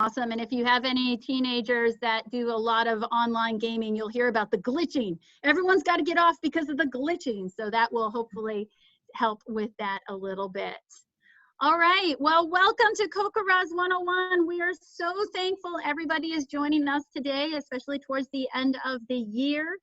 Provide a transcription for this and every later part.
awesome. And if you have any teenagers that do a lot of online gaming, you'll hear about the glitching. Everyone's got to get off because of the glitching. So that will hopefully help with that a little bit. All right, well, welcome to CoCoRaHS 101. We are so thankful everybody is joining us today, especially towards the end of the year.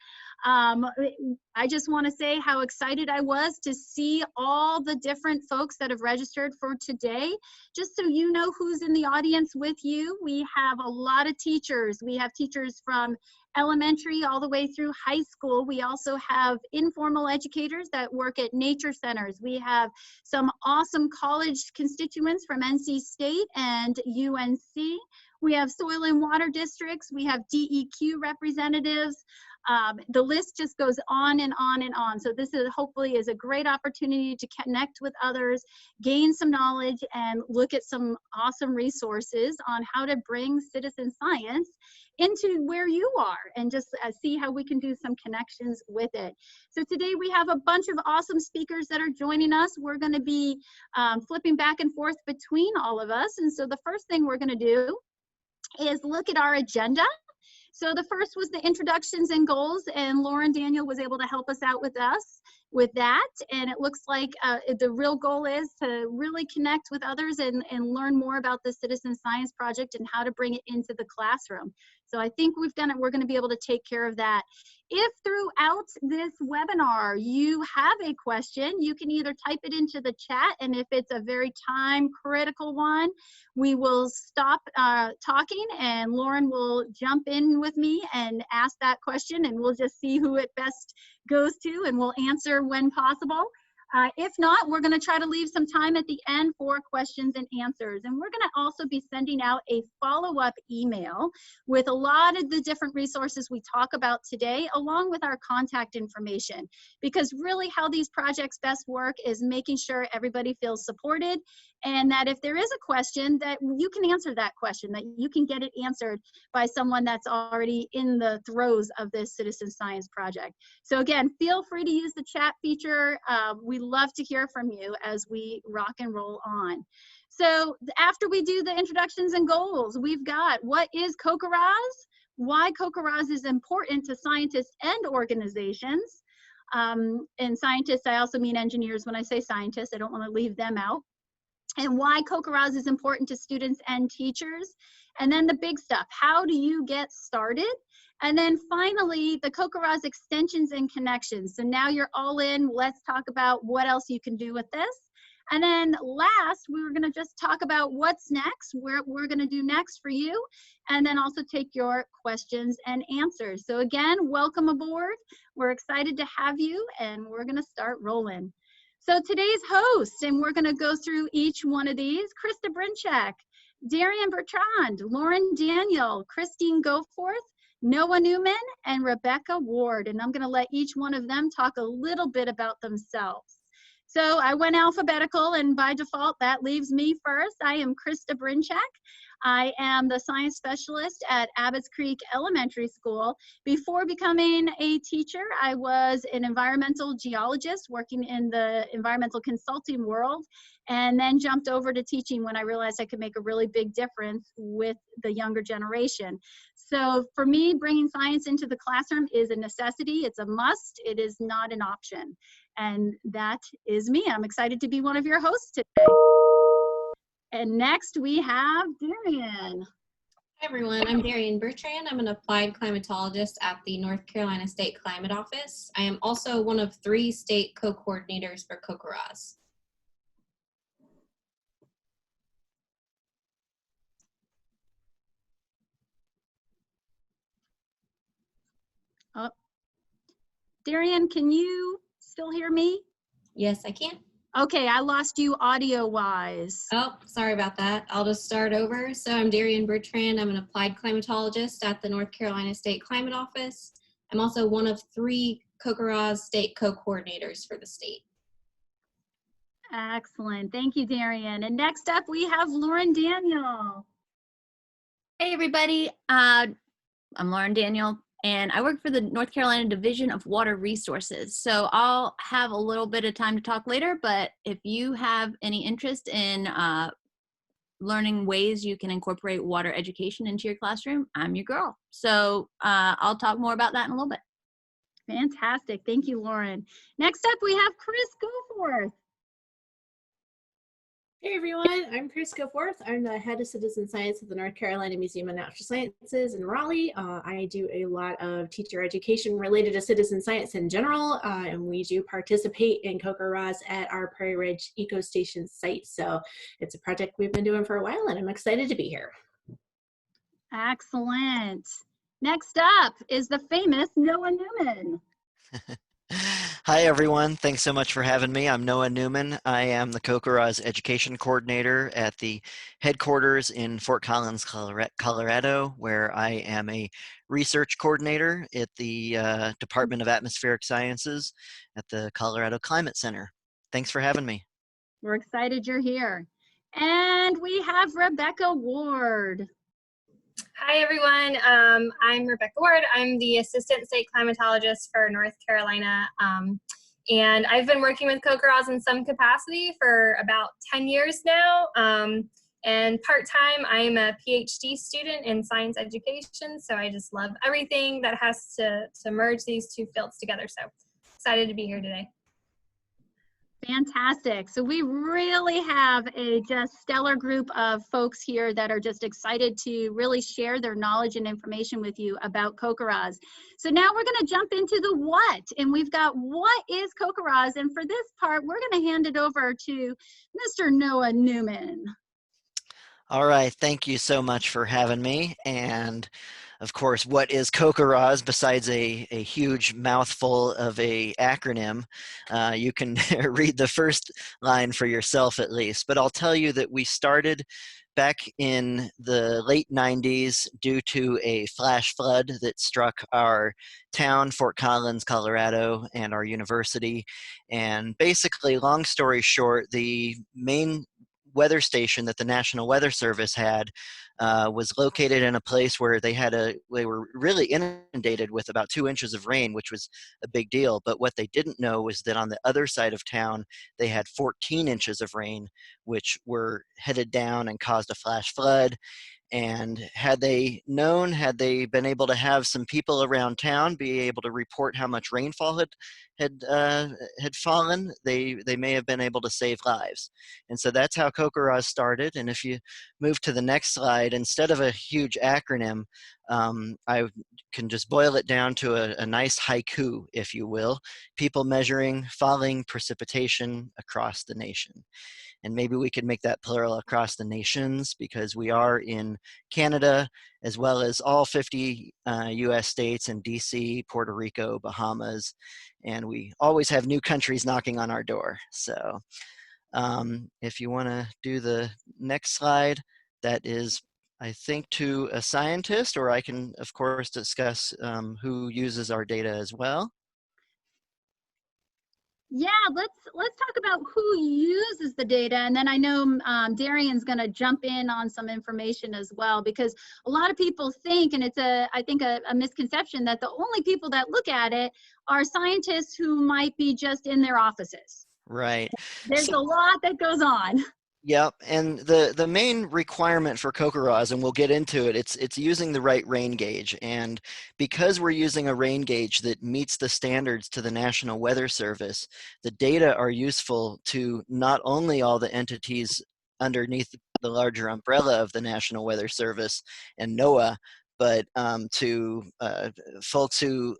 I just want to say how excited I was to see all the different folks that have registered for today. Just so you know who's in the audience with you, we have a lot of teachers. We have teachers from elementary all the way through high school. We also have informal educators that work at nature centers. We have some awesome college constituents from NC State and UNC. We have soil and water districts. We have DEQ representatives. The list just goes on and on and on. So this is hopefully is a great opportunity to connect with others, gain some knowledge, and look at some awesome resources on how to bring citizen science into where you are and just see how we can do some connections with it. So today we have a bunch of awesome speakers that are joining us. We're going to be flipping back and forth between all of us. And so the first thing we're going to do is look at our agenda. So the first was the introductions and goals, and Lauren Daniel was able to help us out with that. And it looks like the real goal is to really connect with others and learn more about the Citizen Science Project and how to bring it into the classroom. So I think we've done it. We're going to be able to take care of that. If throughout this webinar you have a question, you can either type it into the chat, and if it's a very time critical one, we will stop talking and Lauren will jump in with me and ask that question, and we'll just see who it best goes to, and we'll answer when possible. If not, we're going to try to leave some time at the end for questions and answers. And we're going to also be sending out a follow-up email with a lot of the different resources we talk about today, along with our contact information. Because really how these projects best work is making sure everybody feels supported, and that if there is a question, that you can answer that question, that you can get it answered by someone that's already in the throes of this citizen science project. So again, feel free to use the chat feature. We love to hear from you as we rock and roll on. So after we do the introductions and goals, we've got what is CoCoRaHS, why CoCoRaHS is important to scientists and organizations. And scientists, I also mean engineers when I say scientists. I don't want to leave them out. And why CoCoRaHS is important to students and teachers. And then the big stuff, how do you get started? And then finally, the CoCoRaHS extensions and connections. So now you're all in, let's talk about what else you can do with this. And then last, we were gonna just talk about what's next, what we're gonna do next for you, and then also take your questions and answers. So again, welcome aboard. We're excited to have you, and we're gonna start rolling. So today's hosts, and we're going to go through each one of these: Krista Brinchak, Darian Bertrand, Lauren Daniel, Christine Goforth, Noah Newman, and Rebecca Ward. And I'm going to let each one of them talk a little bit about themselves. So I went alphabetical, and by default, that leaves me first. I am Krista Brinchak. I am the science specialist at Abbots Creek Elementary School. Before becoming a teacher, I was an environmental geologist working in the environmental consulting world, and then jumped over to teaching when I realized I could make a really big difference with the younger generation. So for me, bringing science into the classroom is a necessity. It's a must. It is not an option. And that is me. I'm excited to be one of your hosts today. And next we have Darian. Hi everyone, I'm Darian Bertrand. I'm an applied climatologist at the North Carolina State Climate Office. I am also one of 3 state co-coordinators for CoCoRaHS. Oh. Darian, can you still hear me? Yes, I can. Okay, I lost you audio-wise. Oh, sorry about that. I'll just start over. So I'm Darian Bertrand. I'm an applied climatologist at the North Carolina State Climate Office. I'm also one of 3 CoCoRaHS state co-coordinators for the state. Excellent. Thank you, Darian. And next up, we have Lauren Daniel. Hey, everybody. I'm Lauren Daniel, and I work for the North Carolina Division of Water Resources. So I'll have a little bit of time to talk later, but if you have any interest in learning ways you can incorporate water education into your classroom, I'm your girl. So I'll talk more about that in a little bit. Fantastic. Thank you, Lauren. Next up, we have Chris Goforth. Hey everyone, I'm Chris Goforth. I'm the head of citizen science at the North Carolina Museum of Natural Sciences in Raleigh. I do a lot of teacher education related to citizen science in general, and we do participate in CoCoRaHS at our Prairie Ridge Eco Station site. So it's a project we've been doing for a while, and I'm excited to be here. Excellent. Next up is the famous Noah Newman. Hi, everyone. Thanks so much for having me. I'm Noah Newman. I am the CoCoRaHS Education Coordinator at the headquarters in Fort Collins, Colorado, where I am a research coordinator at the Department of Atmospheric Sciences at the Colorado Climate Center. Thanks for having me. We're excited you're here. And we have Rebecca Ward. Hi everyone, I'm Rebecca Ward. I'm the Assistant State Climatologist for North Carolina, and I've been working with CoCoRaHS in some capacity for about 10 years now, and part-time I'm a PhD student in science education, so I just love everything that has to merge these two fields together, so excited to be here today. Fantastic. So we really have a just stellar group of folks here that are just excited to really share their knowledge and information with you about CoCoRaHS. So now we're going to jump into the what, and we've got what is CoCoRaHS, and for this part we're going to hand it over to Mr. Noah Newman. All right, thank you so much for having me. And of course, what is CoCoRaHS besides a huge mouthful of a acronym? You can read the first line for yourself at least, but I'll tell you that we started back in the late 90s due to a flash flood that struck our town, Fort Collins, Colorado, and our university. And basically, long story short, the main weather station that the National Weather Service had was located in a place where they were really inundated with about 2 inches of rain, which was a big deal. But what they didn't know was that on the other side of town, they had 14 inches of rain, which were headed down and caused a flash flood. And had they known, had they been able to have some people around town be able to report how much rainfall had fallen, they may have been able to save lives. And so that's how CoCoRaHS started. And if you move to the next slide, instead of a huge acronym, I can just boil it down to a nice haiku, if you will. People measuring falling precipitation across the nation. And maybe we could make that plural across the nations, because we are in Canada, as well as all 50 US states and DC, Puerto Rico, Bahamas, and we always have new countries knocking on our door. So if you want to do the next slide, that is, I think, to a scientist, or I can, of course, discuss who uses our data as well. Yeah, let's talk about who uses the data, and then I know Darian's going to jump in on some information as well, because a lot of people think, and it's I think a misconception, that the only people that look at it are scientists who might be just in their offices. Right. There's a lot that goes on. Yep, and the main requirement for CoCoRaHS, and we'll get into it, it's using the right rain gauge. And because we're using a rain gauge that meets the standards to the National Weather Service, the data are useful to not only all the entities underneath the larger umbrella of the National Weather Service and NOAA, but to folks who,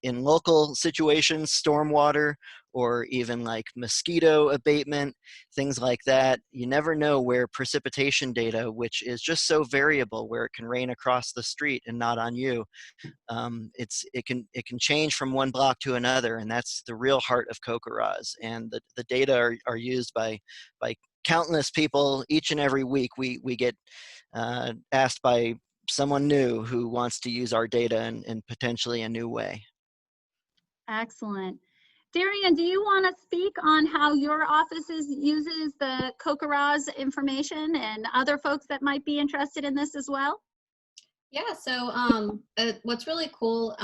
in local situations, stormwater, or even like mosquito abatement, things like that. You never know where precipitation data, which is just so variable, where it can rain across the street and not on you, it can change from one block to another, and that's the real heart of CoCoRaHS. And the data are used by countless people each and every week. We get asked by someone new who wants to use our data in potentially a new way. Excellent. Darian, do you want to speak on how your office uses the CoCoRaHS information, and other folks that might be interested in this as well? Yeah, so what's really cool,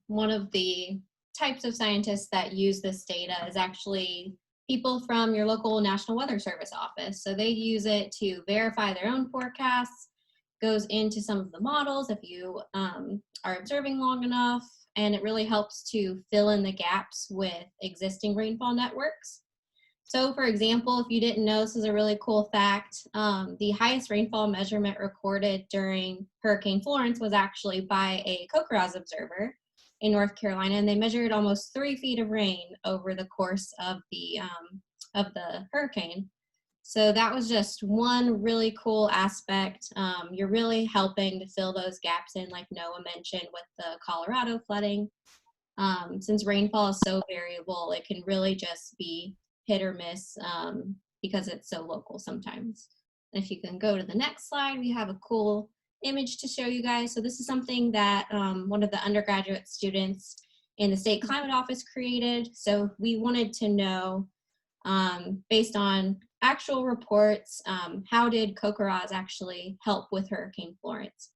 one of the types of scientists that use this data is actually people from your local National Weather Service office. So they use it to verify their own forecasts, goes into some of the models if you are observing long enough, and it really helps to fill in the gaps with existing rainfall networks. So for example, if you didn't know, this is a really cool fact, the highest rainfall measurement recorded during Hurricane Florence was actually by a CoCoRaHS observer in North Carolina, and they measured almost 3 feet of rain over the course of the hurricane. So that was just one really cool aspect. You're really helping to fill those gaps in, like Noah mentioned, with the Colorado flooding. Since rainfall is so variable, it can really just be hit or miss because it's so local sometimes. And if you can go to the next slide, we have a cool image to show you guys. So this is something that one of the undergraduate students in the state climate office created. So we wanted to know, based on actual reports, how did CoCoRaHS actually help with Hurricane Florence?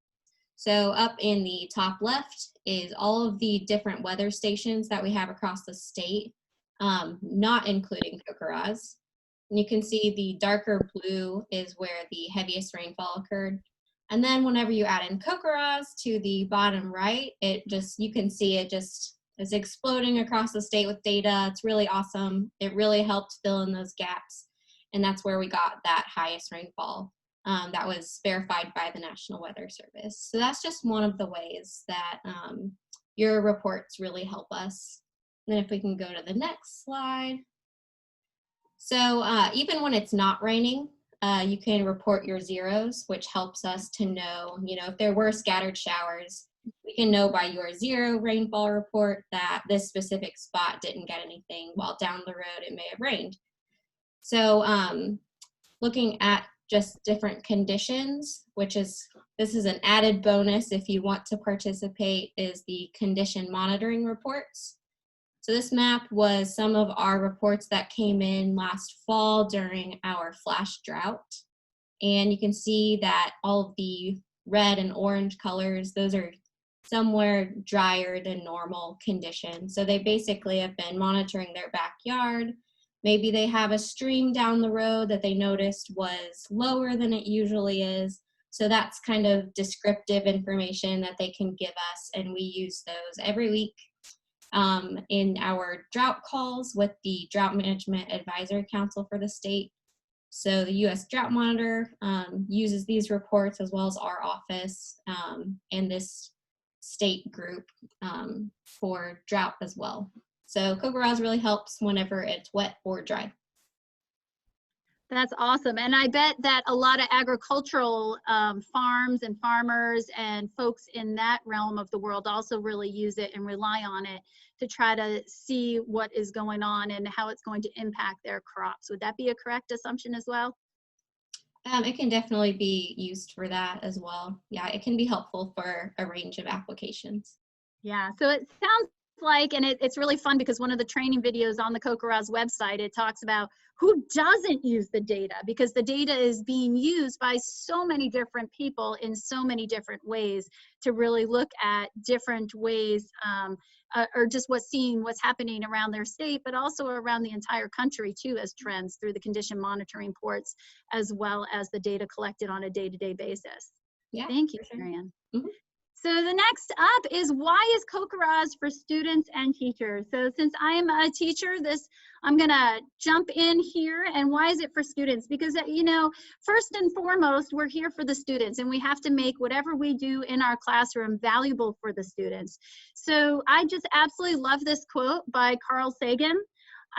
So up in the top left is all of the different weather stations that we have across the state, not including CoCoRaHS. And you can see the darker blue is where the heaviest rainfall occurred. And then whenever you add in CoCoRaHS to the bottom right, you can see it just is exploding across the state with data. It's really awesome. It really helped fill in those gaps. And that's where we got that highest rainfall that was verified by the National Weather Service. So that's just one of the ways that your reports really help us. And then if we can go to the next slide. So even when it's not raining, you can report your zeros, which helps us to know, if there were scattered showers, we can know by your 0 rainfall report that this specific spot didn't get anything, while down the road it may have rained. So looking at just different conditions, this is an added bonus if you want to participate, is the condition monitoring reports. So this map was some of our reports that came in last fall during our flash drought. And you can see that all of the red and orange colors, those are somewhere drier than normal conditions. So they basically have been monitoring their backyard. Maybe they have a stream down the road that they noticed was lower than it usually is. So that's kind of descriptive information that they can give us, and we use those every week in our drought calls with the Drought Management Advisory Council for the state. So the U.S. Drought Monitor uses these reports, as well as our office and this state group for drought as well. So CoCoRaHS really helps whenever it's wet or dry. That's awesome. And I bet that a lot of agricultural farms and farmers and folks in that realm of the world also really use it and rely on it to try to see what is going on and how it's going to impact their crops. Would that be a correct assumption as well? It can definitely be used for that as well. Yeah, it can be helpful for a range of applications. Yeah, so it sounds like, and it's really fun because one of the training videos on the CoCoRaHS website, it talks about who doesn't use the data, because the data is being used by so many different people in so many different ways to really look at different ways or just seeing what's happening around their state, but also around the entire country too, as trends through the condition monitoring ports, as well as the data collected on a day-to-day basis. Yeah, thank you, sure. Marianne. Mm-hmm. So the next up is, why is CoCoRaHS for students and teachers? So since I am a teacher, I'm gonna jump in here. And why is it for students? Because, first and foremost, we're here for the students, and we have to make whatever we do in our classroom valuable for the students. So I just absolutely love this quote by Carl Sagan,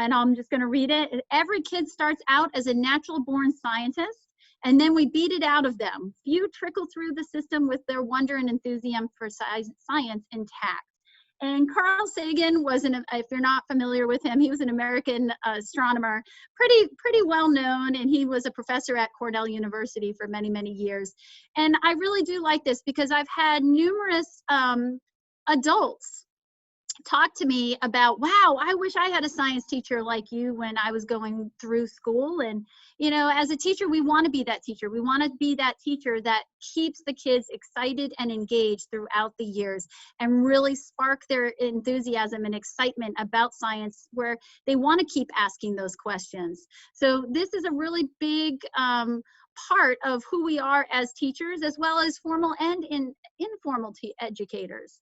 and I'm just gonna read it. Every kid starts out as a natural-born scientist, and then we beat it out of them. Few trickle through the system with their wonder and enthusiasm for science intact. And Carl Sagan was, if you're not familiar with him, he was an American astronomer, pretty well known, and he was a professor at Cornell University for many, many years. And I really do like this because I've had numerous adults talk to me about, wow, I wish I had a science teacher like you when I was going through school. And, you know, as a teacher, we want to be that teacher. We want to be that teacher that keeps the kids excited and engaged throughout the years and really spark their enthusiasm and excitement about science, where they want to keep asking those questions. So this is a really big part of who we are as teachers, as well as formal and informal educators.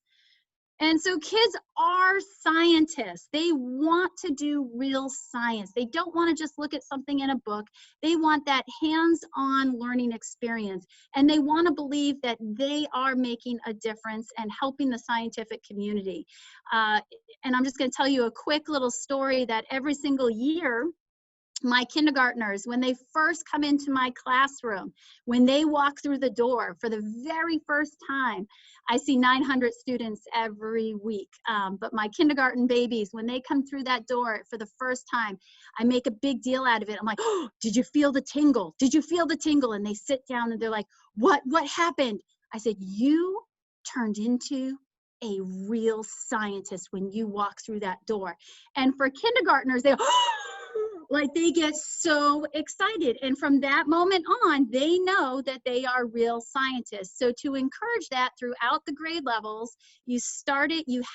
And so kids are scientists. They want to do real science. They don't want to just look at something in a book. They want that hands-on learning experience. And they want to believe that they are making a difference and helping the scientific community. And I'm just going to tell you a quick little story that every single year, my kindergartners, when they first come into my classroom, when they walk through the door for the very first time, I see 900 students every week. But my kindergarten babies, when they come through that door for the first time, I make a big deal out of it. I'm like, oh, did you feel the tingle? Did you feel the tingle? And they sit down and they're like, what happened? I said, you turned into a real scientist when you walk through that door. And for kindergartners, they like they get so excited. And from that moment on, they know that they are real scientists. So to encourage that throughout the grade levels, you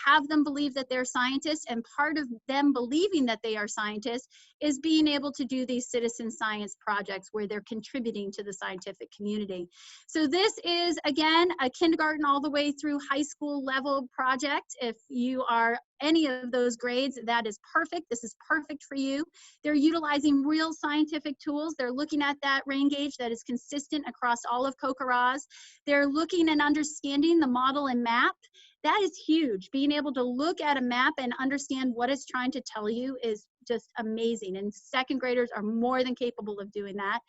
have them believe that they're scientists, and part of them believing that they are scientists is being able to do these citizen science projects where they're contributing to the scientific community. So this is, again, a kindergarten all the way through high school level project. If you are any of those grades, that is perfect. This is perfect for you. They're utilizing real scientific tools. They're looking at that rain gauge that is consistent across all of CoCoRaHS. They're looking and understanding the model and map. That is huge. Being able to look at a map and understand what it's trying to tell you is just amazing. And second graders are more than capable of doing that.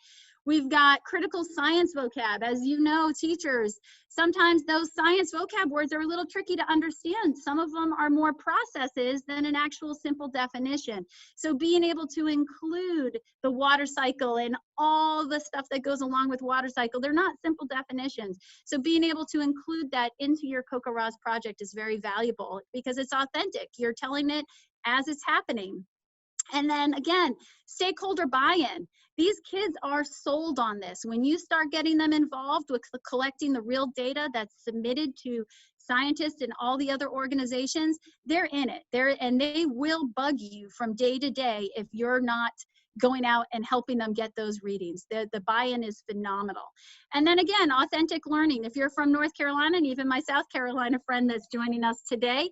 We've got critical science vocab. As you know, teachers, sometimes those science vocab words are a little tricky to understand. Some of them are more processes than an actual simple definition. So being able to include the water cycle and all the stuff that goes along with water cycle, they're not simple definitions. So being able to include that into your CoCoRaHS project is very valuable because it's authentic. You're telling it as it's happening. And then again, stakeholder buy-in. These kids are sold on this. When you start getting them involved with collecting the real data that's submitted to scientists and all the other organizations, they're in it. And they will bug you from day to day if you're not going out and helping them get those readings. The buy-in is phenomenal. And then again, authentic learning. If you're from North Carolina, and even my South Carolina friend that's joining us today,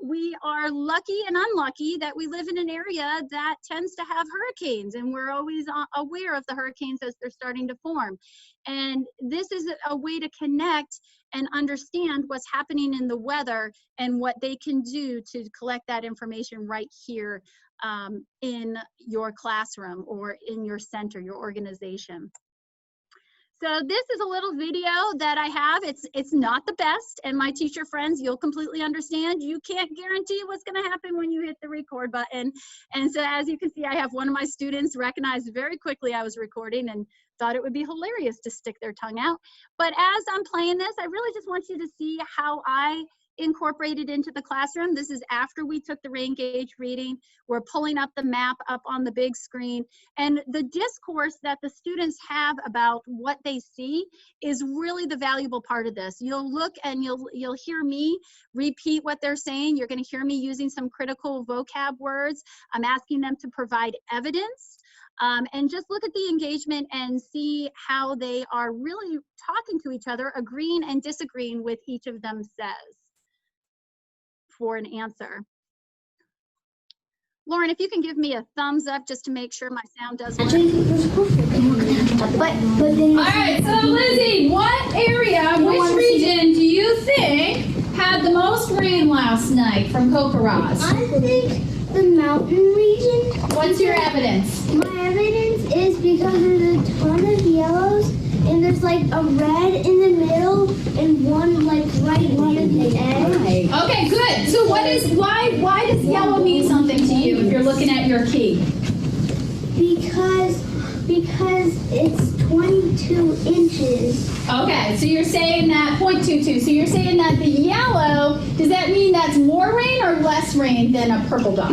we are lucky and unlucky that we live in an area that tends to have hurricanes, and we're always aware of the hurricanes as they're starting to form. And this is a way to connect and understand what's happening in the weather and what they can do to collect that information right here in your classroom or in your center, your organization. So this is a little video that I have. It's not the best, and my teacher friends, you'll completely understand. You can't guarantee what's going to happen when you hit the record button. And so as you can see, I have one of my students recognized very quickly I was recording and thought it would be hilarious to stick their tongue out. But as I'm playing this, I really just want you to see how I incorporated into the classroom. This is after we took the rain gauge reading. We're pulling up the map up on the big screen, and the discourse that the students have about what they see is really the valuable part of this. You'll look and you'll hear me repeat what they're saying. You're going to hear me using some critical vocab words. I'm asking them to provide evidence. And just look at the engagement and see how they are really talking to each other, agreeing and disagreeing with each of them says for an answer. Lauren, if you can give me a thumbs up just to make sure my sound does work. All right, so Lizzie, what area, which region do you think had the most rain last night from CoCoRaHS? I think the mountain region. What's your evidence? My evidence is because there's a ton of yellows and there's like a red in the middle and one like right near the edge. Okay, good. So why does yellow mean something to you if you're looking at your key? Because it's 22 inches. inches. Okay, so you're saying that 0.22. So you're saying that the yellow, does that mean that's more rain or less rain than a purple dot?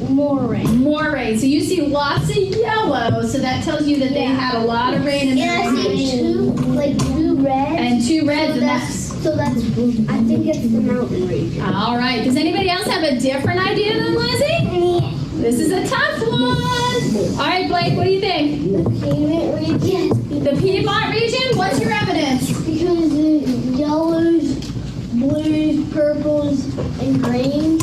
More rain. More rain. So you see lots of yellow, so that tells you that they had a lot of rain in And I see two reds. and 2 reds, and So that's, I think it's the mountain region. all right. Does anybody else have a different idea than Lizzie? This is a tough one. All right, Blake, what do you think? The Piedmont region. The Piedmont region? What's your evidence? Because the yellows, blues, purples, and greens.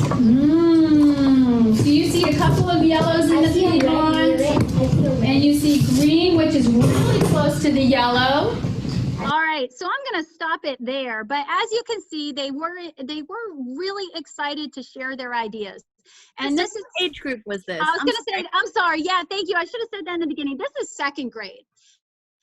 So you see a couple of yellows in the Piedmont, and you see green, which is really close to the yellow. All right, so I'm going to stop it there. But as you can see, they were really excited to share their ideas. And this is age group was this? I was going to say, I'm sorry. Yeah, thank you. I should have said that in the beginning. This is 2nd grade.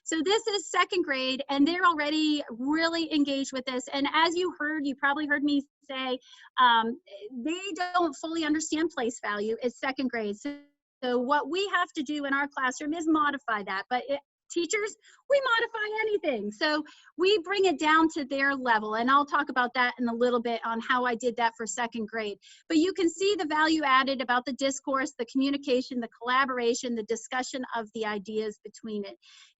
So this is 2nd grade, and they're already really engaged with this. And as you probably heard me say, they don't fully understand place value. It's 2nd grade. So what we have to do in our classroom is modify that. But teachers, we modify anything. So we bring it down to their level. And I'll talk about that in a little bit on how I did that for 2nd grade. But you can see the value added about the discourse, the communication, the collaboration, the discussion of the ideas between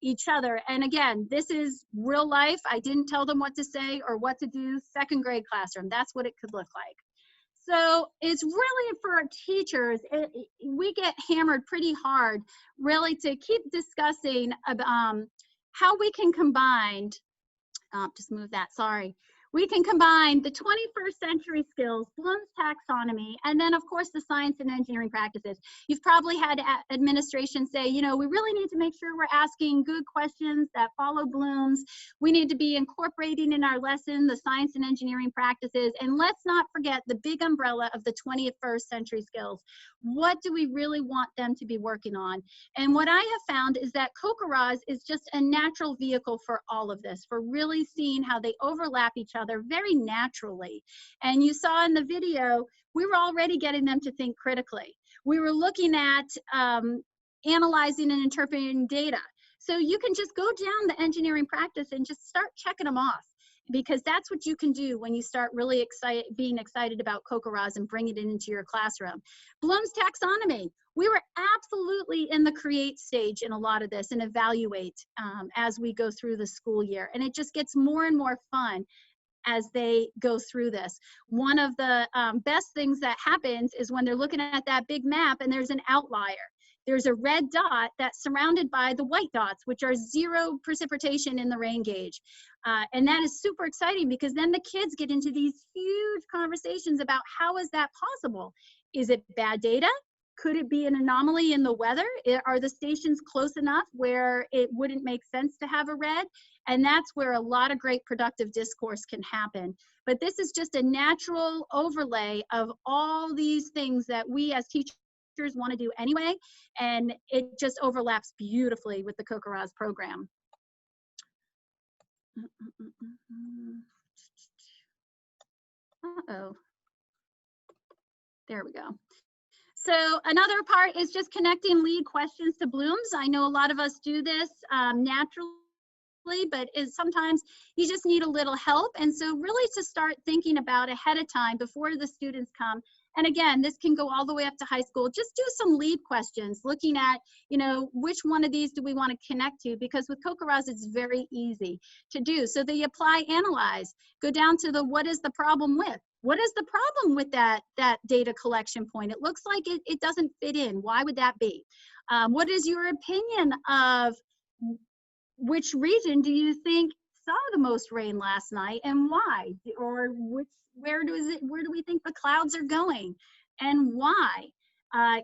each other. And again, this is real life. I didn't tell them what to say or what to do. 2nd grade classroom, that's what it could look like. So it's really for our teachers, we get hammered pretty hard really to keep discussing how we can combine, just move that, sorry. We can combine the 21st century skills, Bloom's taxonomy, and then of course the science and engineering practices. You've probably had administration say, you know, we really need to make sure we're asking good questions that follow Bloom's. We need to be incorporating in our lesson the science and engineering practices. And let's not forget the big umbrella of the 21st century skills. What do we really want them to be working on? And what I have found is that CoCoRaHS is just a natural vehicle for all of this, for really seeing how they overlap each other very naturally. And you saw in the video, we were already getting them to think critically. We were looking at analyzing and interpreting data. So you can just go down the engineering practice and just start checking them off, because that's what you can do when you start really being excited about CoCoRaHS and bringing it into your classroom. Bloom's taxonomy. We were absolutely in the create stage in a lot of this and evaluate as we go through the school year. And it just gets more and more fun as they go through this. One of the best things that happens is when they're looking at that big map and there's an outlier. There's a red dot that's surrounded by the white dots, which are 0 precipitation in the rain gauge. And that is super exciting, because then the kids get into these huge conversations about how is that possible? Is it bad data? Could it be an anomaly in the weather? Are the stations close enough where it wouldn't make sense to have a red? And that's where a lot of great productive discourse can happen. But this is just a natural overlay of all these things that we as teachers want to do anyway, and it just overlaps beautifully with the CoCoRaHS program. Uh-oh. There we go. So another part is just connecting lead questions to Bloom's. I know a lot of us do this naturally, but sometimes you just need a little help. And so really to start thinking about ahead of time before the students come. And again, this can go all the way up to high school. Just do some lead questions, looking at, you know, which one of these do we want to connect to? Because with CoCoRaHS, it's very easy to do. So they apply, analyze, go down to the what is the problem with? What is the problem with that data collection point? It looks like it doesn't fit in. Why would that be? What is your opinion of which region do you think saw the most rain last night and why? Or where do we think the clouds are going and why?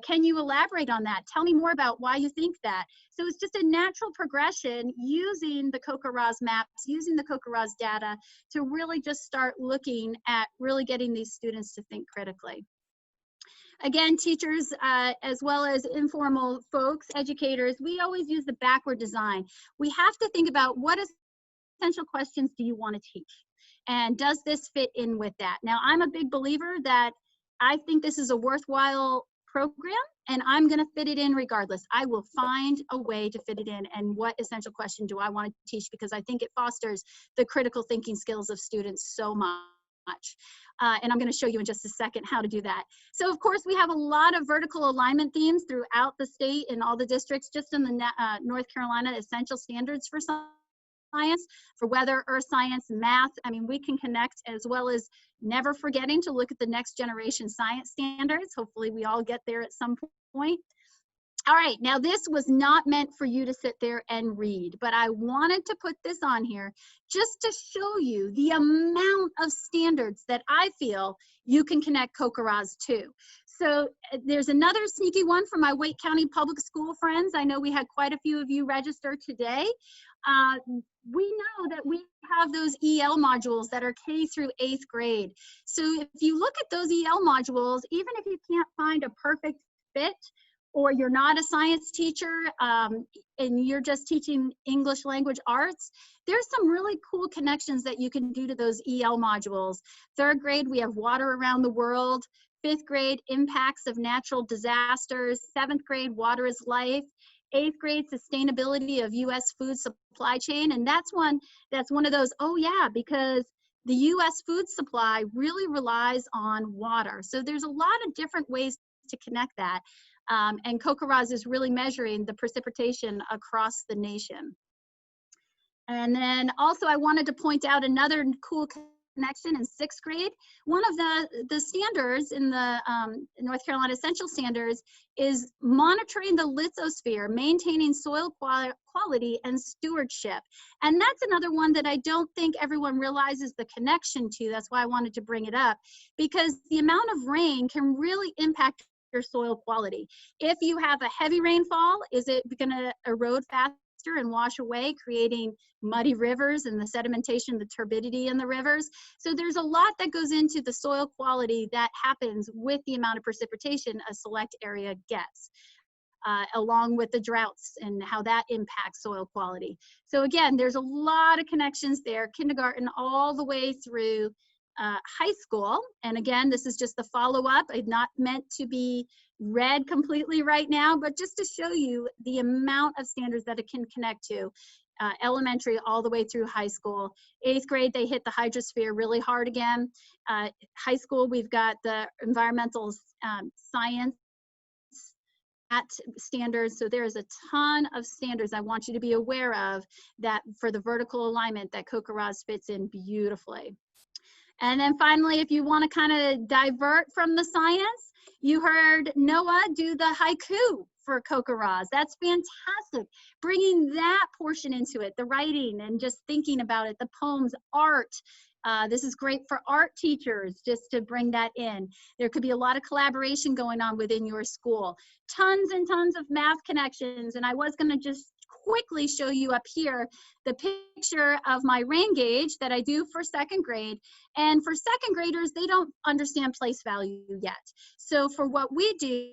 Can you elaborate on that? Tell me more about why you think that. So it's just a natural progression using the CoCoRaHS maps, using the CoCoRaHS data to really just start looking at really getting these students to think critically. Again, teachers, as well as informal folks, educators, we always use the backward design. We have to think about what essential questions do you want to teach? And does this fit in with that? Now, I'm a big believer that I think this is a worthwhile program, and I'm going to fit it in regardless. I will find a way to fit it in. And what essential question do I want to teach? Because I think it fosters the critical thinking skills of students so much. And I'm going to show you in just a second how to do that. So of course, we have a lot of vertical alignment themes throughout the state and all the districts. Just in the North Carolina essential standards for science, for weather, earth science, math. I mean, we can connect, as well as never forgetting to look at the next generation science standards. Hopefully we all get there at some point. All right, now this was not meant for you to sit there and read, but I wanted to put this on here just to show you the amount of standards that I feel you can connect CoCoRaHS to. So there's another sneaky one for my Wake County Public School friends. I know we had quite a few of you register today. We know that we have those EL modules that are K through 8th grade. So if you look at those EL modules, even if you can't find a perfect fit, or you're not a science teacher and you're just teaching English language arts, there's some really cool connections that you can do to those EL modules. 3rd grade, we have water around the world. 5th grade, impacts of natural disasters. 7th grade, water is life. 8th grade, sustainability of U.S. food supply chain. And that's one of those, oh yeah, because the U.S. food supply really relies on water. So there's a lot of different ways to connect that. And CoCoRaHS is really measuring the precipitation across the nation. And then also I wanted to point out another cool connection in 6th grade. One of the standards in the North Carolina Essential Standards is monitoring the lithosphere, maintaining soil quality and stewardship. And that's another one that I don't think everyone realizes the connection to. That's why I wanted to bring it up, because the amount of rain can really impact your soil quality. If you have a heavy rainfall, is it going to erode faster and wash away, creating muddy rivers and the sedimentation, the turbidity in the rivers? So there's a lot that goes into the soil quality that happens with the amount of precipitation a select area gets, along with the droughts and how that impacts soil quality. So again, there's a lot of connections there, kindergarten all the way through high school. And again, this is just the follow-up. It's not meant to be read completely right now, but just to show you the amount of standards that it can connect to, elementary all the way through high school. 8th grade, they hit the hydrosphere really hard again. High school, we've got the environmental science standards. So there's a ton of standards I want you to be aware of that for the vertical alignment that CoCoRaHS fits in beautifully. And then finally, if you want to kind of divert from the science, you heard Noah do the haiku for CoCoRaHS. That's fantastic. Bringing that portion into it, the writing and just thinking about it, the poems, art. This is great for art teachers, just to bring that in. There could be a lot of collaboration going on within your school. Tons and tons of math connections. And I was going to just quickly show you up here the picture of my rain gauge that I do for 2nd grade. And for 2nd graders, they don't understand place value yet. So for what we do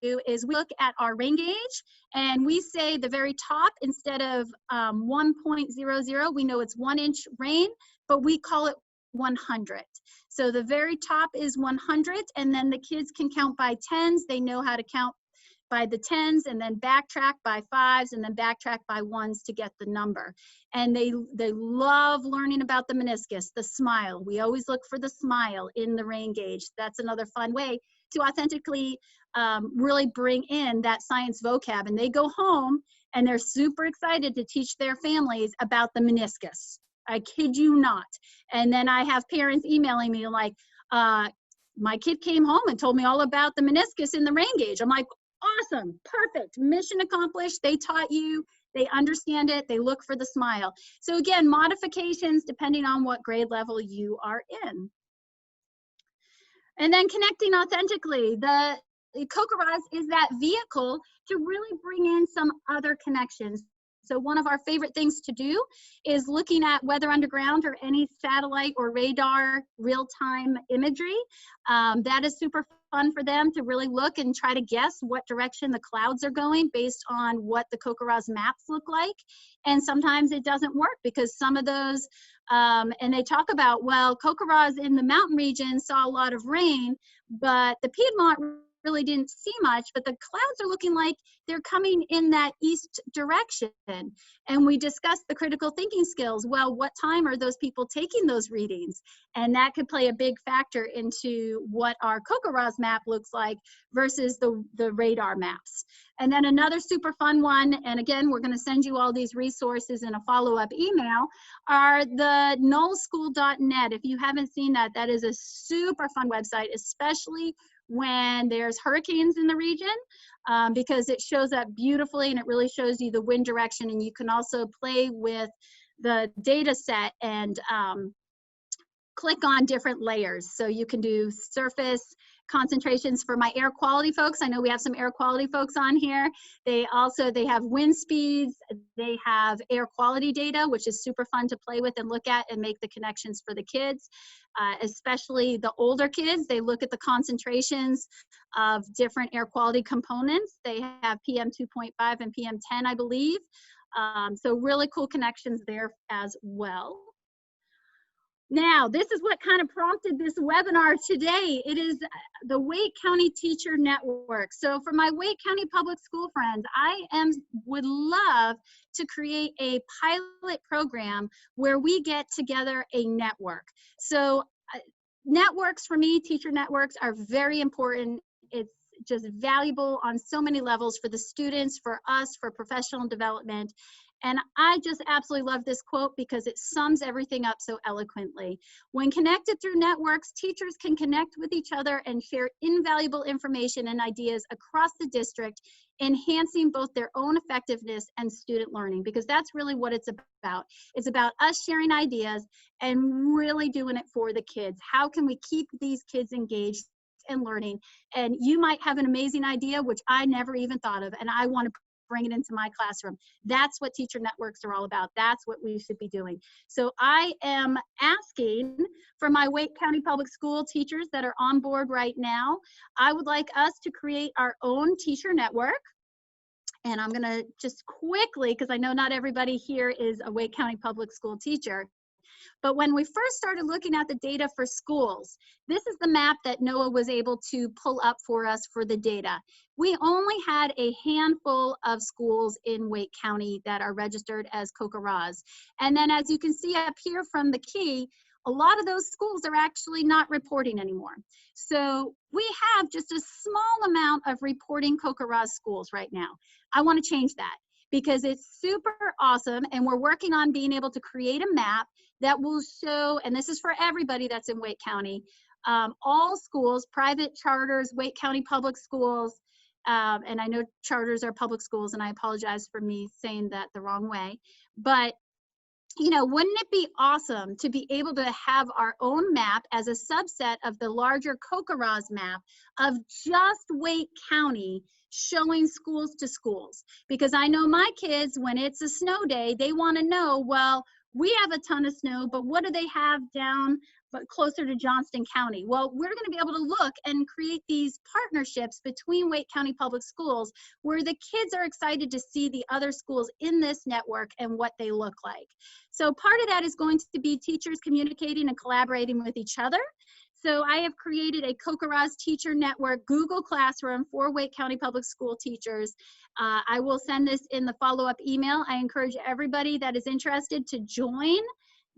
is we look at our rain gauge and we say the very top, instead of 1.00, we know it's 1 inch rain, but we call it 100. So the very top is 100, and then the kids can count by tens. They know how to count by the tens and then backtrack by fives and then backtrack by ones to get the number. And they love learning about the meniscus, the smile. We always look for the smile in the rain gauge. That's another fun way to authentically really bring in that science vocab. And they go home and they're super excited to teach their families about the meniscus. I kid you not. And then I have parents emailing me like, my kid came home and told me all about the meniscus in the rain gauge. I'm like, awesome, perfect, mission accomplished. They taught you, they understand it, they look for the smile. So again, modifications depending on what grade level you are in. And then connecting authentically, the CoCoRaHS is that vehicle to really bring in some other connections. So one of our favorite things to do is looking at weather underground or any satellite or radar real-time imagery. That is super fun for them to really look and try to guess what direction the clouds are going based on what the CoCoRaHS maps look like. And sometimes it doesn't work because some of those, and they talk about, well, CoCoRaHS in the mountain region saw a lot of rain, but the Piedmont really didn't see much, but the clouds are looking like they're coming in that east direction. And we discussed the critical thinking skills. Well, what time are those people taking those readings? And that could play a big factor into what our CoCoRaHS map looks like versus the radar maps. And then another super fun one, and again, we're going to send you all these resources in a follow-up email, are the nullschool.net. If you haven't seen that, that is a super fun website, especially when there's hurricanes in the region, because it shows up beautifully and it really shows you the wind direction, and you can also play with the data set and click on different layers. So you can do surface concentrations for my air quality folks. I know we have some air quality folks on here. They have wind speeds, they have air quality data, which is super fun to play with and look at and make the connections for the kids, especially the older kids. They look at the concentrations of different air quality components. They have PM 2.5 and PM 10, I believe. So really cool connections there as well. Now, this is what kind of prompted this webinar today. It is the Wake County Teacher Network. So for my Wake County Public School friends, I would love to create a pilot program where we get together a network. So networks for me, teacher networks, are very important. It's just valuable on so many levels for the students, for us, for professional development. And I just absolutely love this quote because it sums everything up so eloquently. When connected through networks, teachers can connect with each other and share invaluable information and ideas across the district, enhancing both their own effectiveness and student learning, because that's really what it's about. It's about us sharing ideas and really doing it for the kids. How can we keep these kids engaged and learning? And you might have an amazing idea, which I never even thought of, and I want to bring it into my classroom. That's what teacher networks are all about. That's what we should be doing. So I am asking for my Wake County Public School teachers that are on board right now. I would like us to create our own teacher network. And I'm gonna just quickly, because I know not everybody here is a Wake County Public School teacher, but when we first started looking at the data for schools, this is the map that Noah was able to pull up for us for the data. We only had a handful of schools in Wake County that are registered as CoCoRaHS. And then as you can see up here from the key, a lot of those schools are actually not reporting anymore. So we have just a small amount of reporting CoCoRaHS schools right now. I want to change that because it's super awesome, and we're working on being able to create a map that will show, and this is for everybody that's in Wake County, all schools, private charters, Wake County public schools, and I know charters are public schools, and I apologize for me saying that the wrong way, but you know, wouldn't it be awesome to be able to have our own map as a subset of the larger CoCoRaHS map of just Wake County showing schools to schools? Because I know my kids, when it's a snow day, they want to know, well, we have a ton of snow, but what do they have down but closer to Johnston County? Well, we're going to be able to look and create these partnerships between Wake County Public Schools where the kids are excited to see the other schools in this network and what they look like. So part of that is going to be teachers communicating and collaborating with each other. So I have created a CoCoRaHS Teacher Network Google Classroom for Wake County Public School teachers. I will send this in the follow-up email. I encourage everybody that is interested to join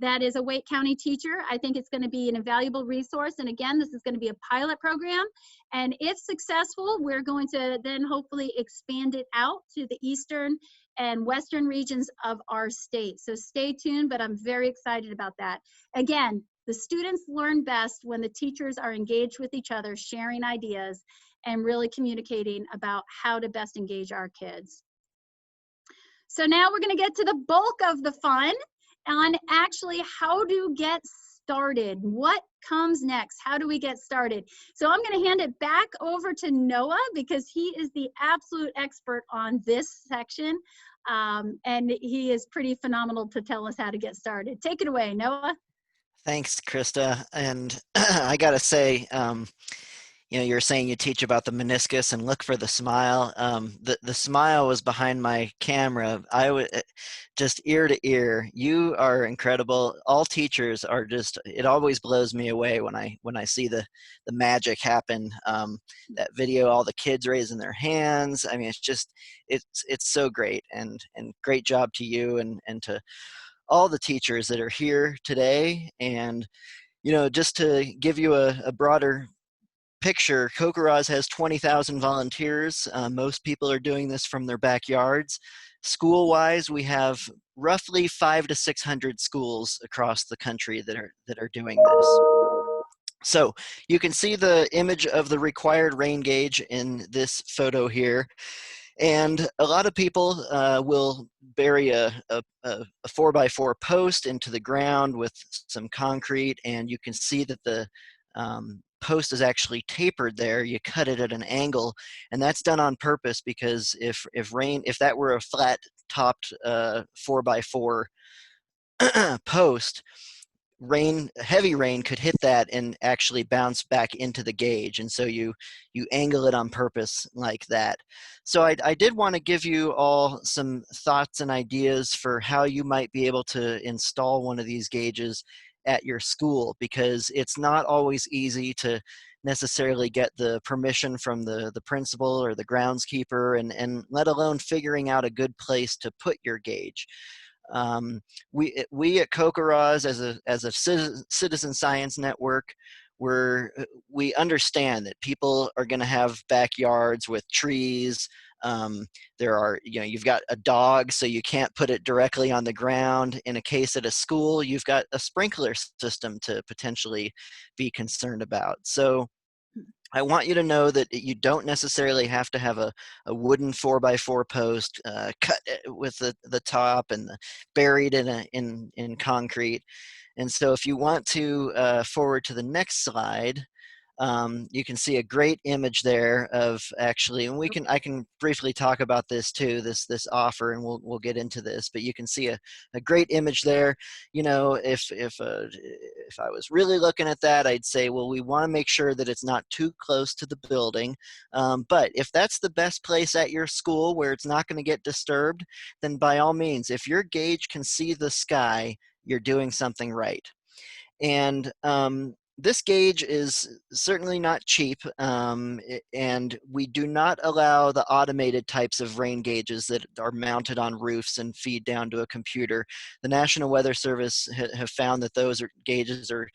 that is a Wake County teacher. I think it's going to be an invaluable resource. And again, this is going to be a pilot program. And if successful, we're going to then hopefully expand it out to the eastern and western regions of our state. So stay tuned, but I'm very excited about that. Again, the students learn best when the teachers are engaged with each other, sharing ideas, and really communicating about how to best engage our kids. So now we're going to get to the bulk of the fun on actually how to get started. What comes next? How do we get started? So I'm going to hand it back over to Noah because he is the absolute expert on this section. And he is pretty phenomenal to tell us how to get started. Take it away, Noah. Thanks, Krista. And I got to say, you know, you're saying you teach about the meniscus and look for the smile. The smile was behind my camera. I was just ear to ear. You are incredible. All teachers are just. It always blows me away when I see the magic happen. That video, all the kids raising their hands. I mean, it's just it's so great, and great job to you and to all the teachers that are here today. And you know, just to give you a broader picture, CoCoRaHS has 20,000 volunteers. Most people are doing this from their backyards. School-wise, we have roughly 500 to 600 schools across the country that are doing this. So you can see the image of the required rain gauge in this photo here. And a lot of people will bury a 4x4 post into the ground with some concrete, and you can see that the post is actually tapered there. You cut it at an angle, and that's done on purpose because if that were a flat topped 4x4 post, heavy rain could hit that and actually bounce back into the gauge, and so you angle it on purpose like that. So I did want to give you all some thoughts and ideas for how you might be able to install one of these gauges at your school, because it's not always easy to necessarily get the permission from the principal or the groundskeeper, and let alone figuring out a good place to put your gauge. We at CoCoRaHS as a citizen science network, we understand that people are going to have backyards with trees. You've got a dog, so you can't put it directly on the ground. In a case at a school, you've got a sprinkler system to potentially be concerned about. So I want you to know that you don't necessarily have to have a wooden 4x4 post cut with the top and buried in concrete. And so if you want to forward to the next slide, you can see a great image there of actually, and I can briefly talk about this too, this offer, and we'll get into this, but you can see a great image there. You know, if I was really looking at that, I'd say, well, we want to make sure that it's not too close to the building. But if that's the best place at your school where it's not going to get disturbed, then by all means, if your gauge can see the sky, you're doing something right. And this gauge is certainly not cheap, and we do not allow the automated types of rain gauges that are mounted on roofs and feed down to a computer. The National Weather Service have found that those gauges are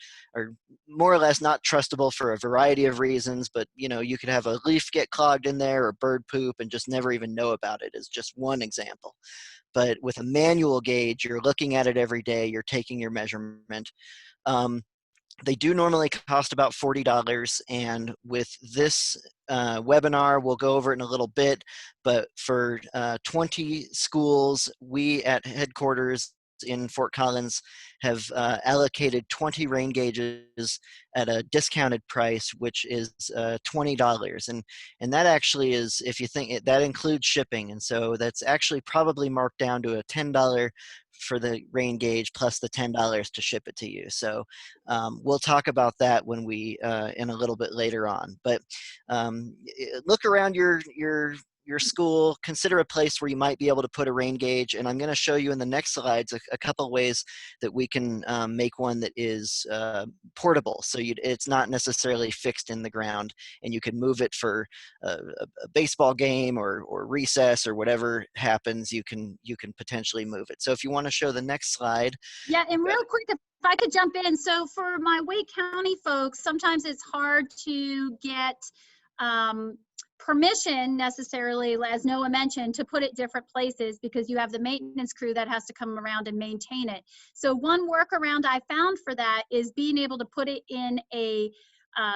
more or less not trustable for a variety of reasons, but you know, you could have a leaf get clogged in there or bird poop and just never even know about it, is just one example. But with a manual gauge, you're looking at it every day, you're taking your measurement. They do normally cost about $40, and with this webinar, we'll go over it in a little bit, but for 20 schools, we at headquarters in Fort Collins have allocated 20 rain gauges at a discounted price, which is $20. And that actually is, if you think, that includes shipping. And so that's actually probably marked down to a $10 for the rain gauge plus the $10 to ship it to you. So we'll talk about that when we in a little bit later on. But look around your school, consider a place where you might be able to put a rain gauge, and I'm going to show you in the next slides a couple of ways that we can make one that is portable, so it's not necessarily fixed in the ground, and you can move it for a baseball game or recess or whatever happens. You can potentially move it. So if you want to show the next slide. Yeah, and real quick, if I could jump in. So for my Wake County folks, sometimes it's hard to get permission necessarily, as Noah mentioned, to put it different places because you have the maintenance crew that has to come around and maintain it. So one workaround I found for that is being able to put it in a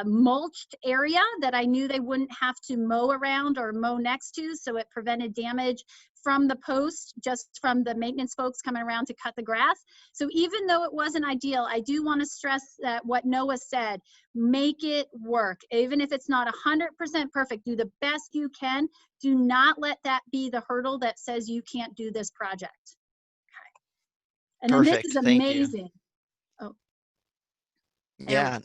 mulched area that I knew they wouldn't have to mow around or mow next to, so it prevented damage from the post, just from the maintenance folks coming around to cut the grass. So even though it wasn't ideal, I do want to stress that what Noah said, make it work. Even if it's not 100% perfect, do the best you can. Do not let that be the hurdle that says you can't do this project. Okay. And then Perfect. this is Thank you. amazing. Oh. Yeah,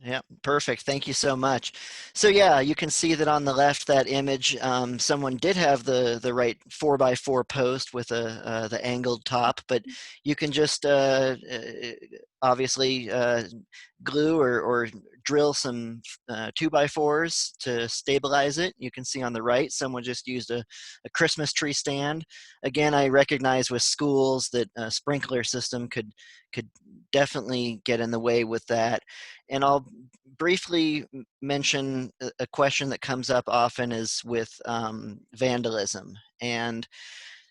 Yeah, perfect. Thank you so much. So yeah, you can see that on the left, that image, someone did have the right 4x4 post with the angled top, but you can just obviously glue or drill some 2x4s to stabilize it. You can see on the right, someone just used a Christmas tree stand. Again, I recognize with schools that a sprinkler system could definitely get in the way with that. And I'll briefly mention a question that comes up often is with vandalism. And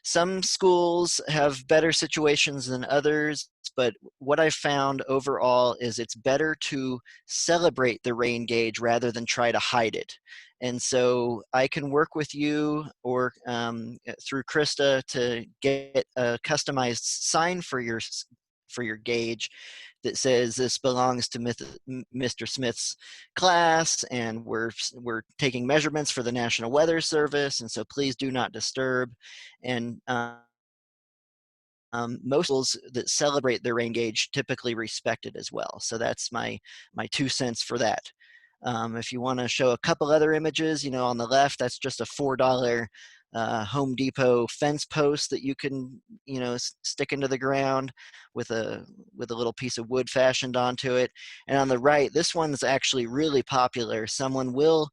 some schools have better situations than others, but what I've found overall is it's better to celebrate the rain gauge rather than try to hide it. And so I can work with you or through Krista to get a customized sign for your gauge that says this belongs to Mr. Smith's class, and we're taking measurements for the National Weather Service, and so please do not disturb. And most schools that celebrate their rain gauge typically respect it as well. So that's my 2 cents for that. If you want to show a couple other images, on the left, that's just a $4 Home Depot fence post that you can, stick into the ground with a little piece of wood fashioned onto it. And on the right, this one's actually really popular. Someone will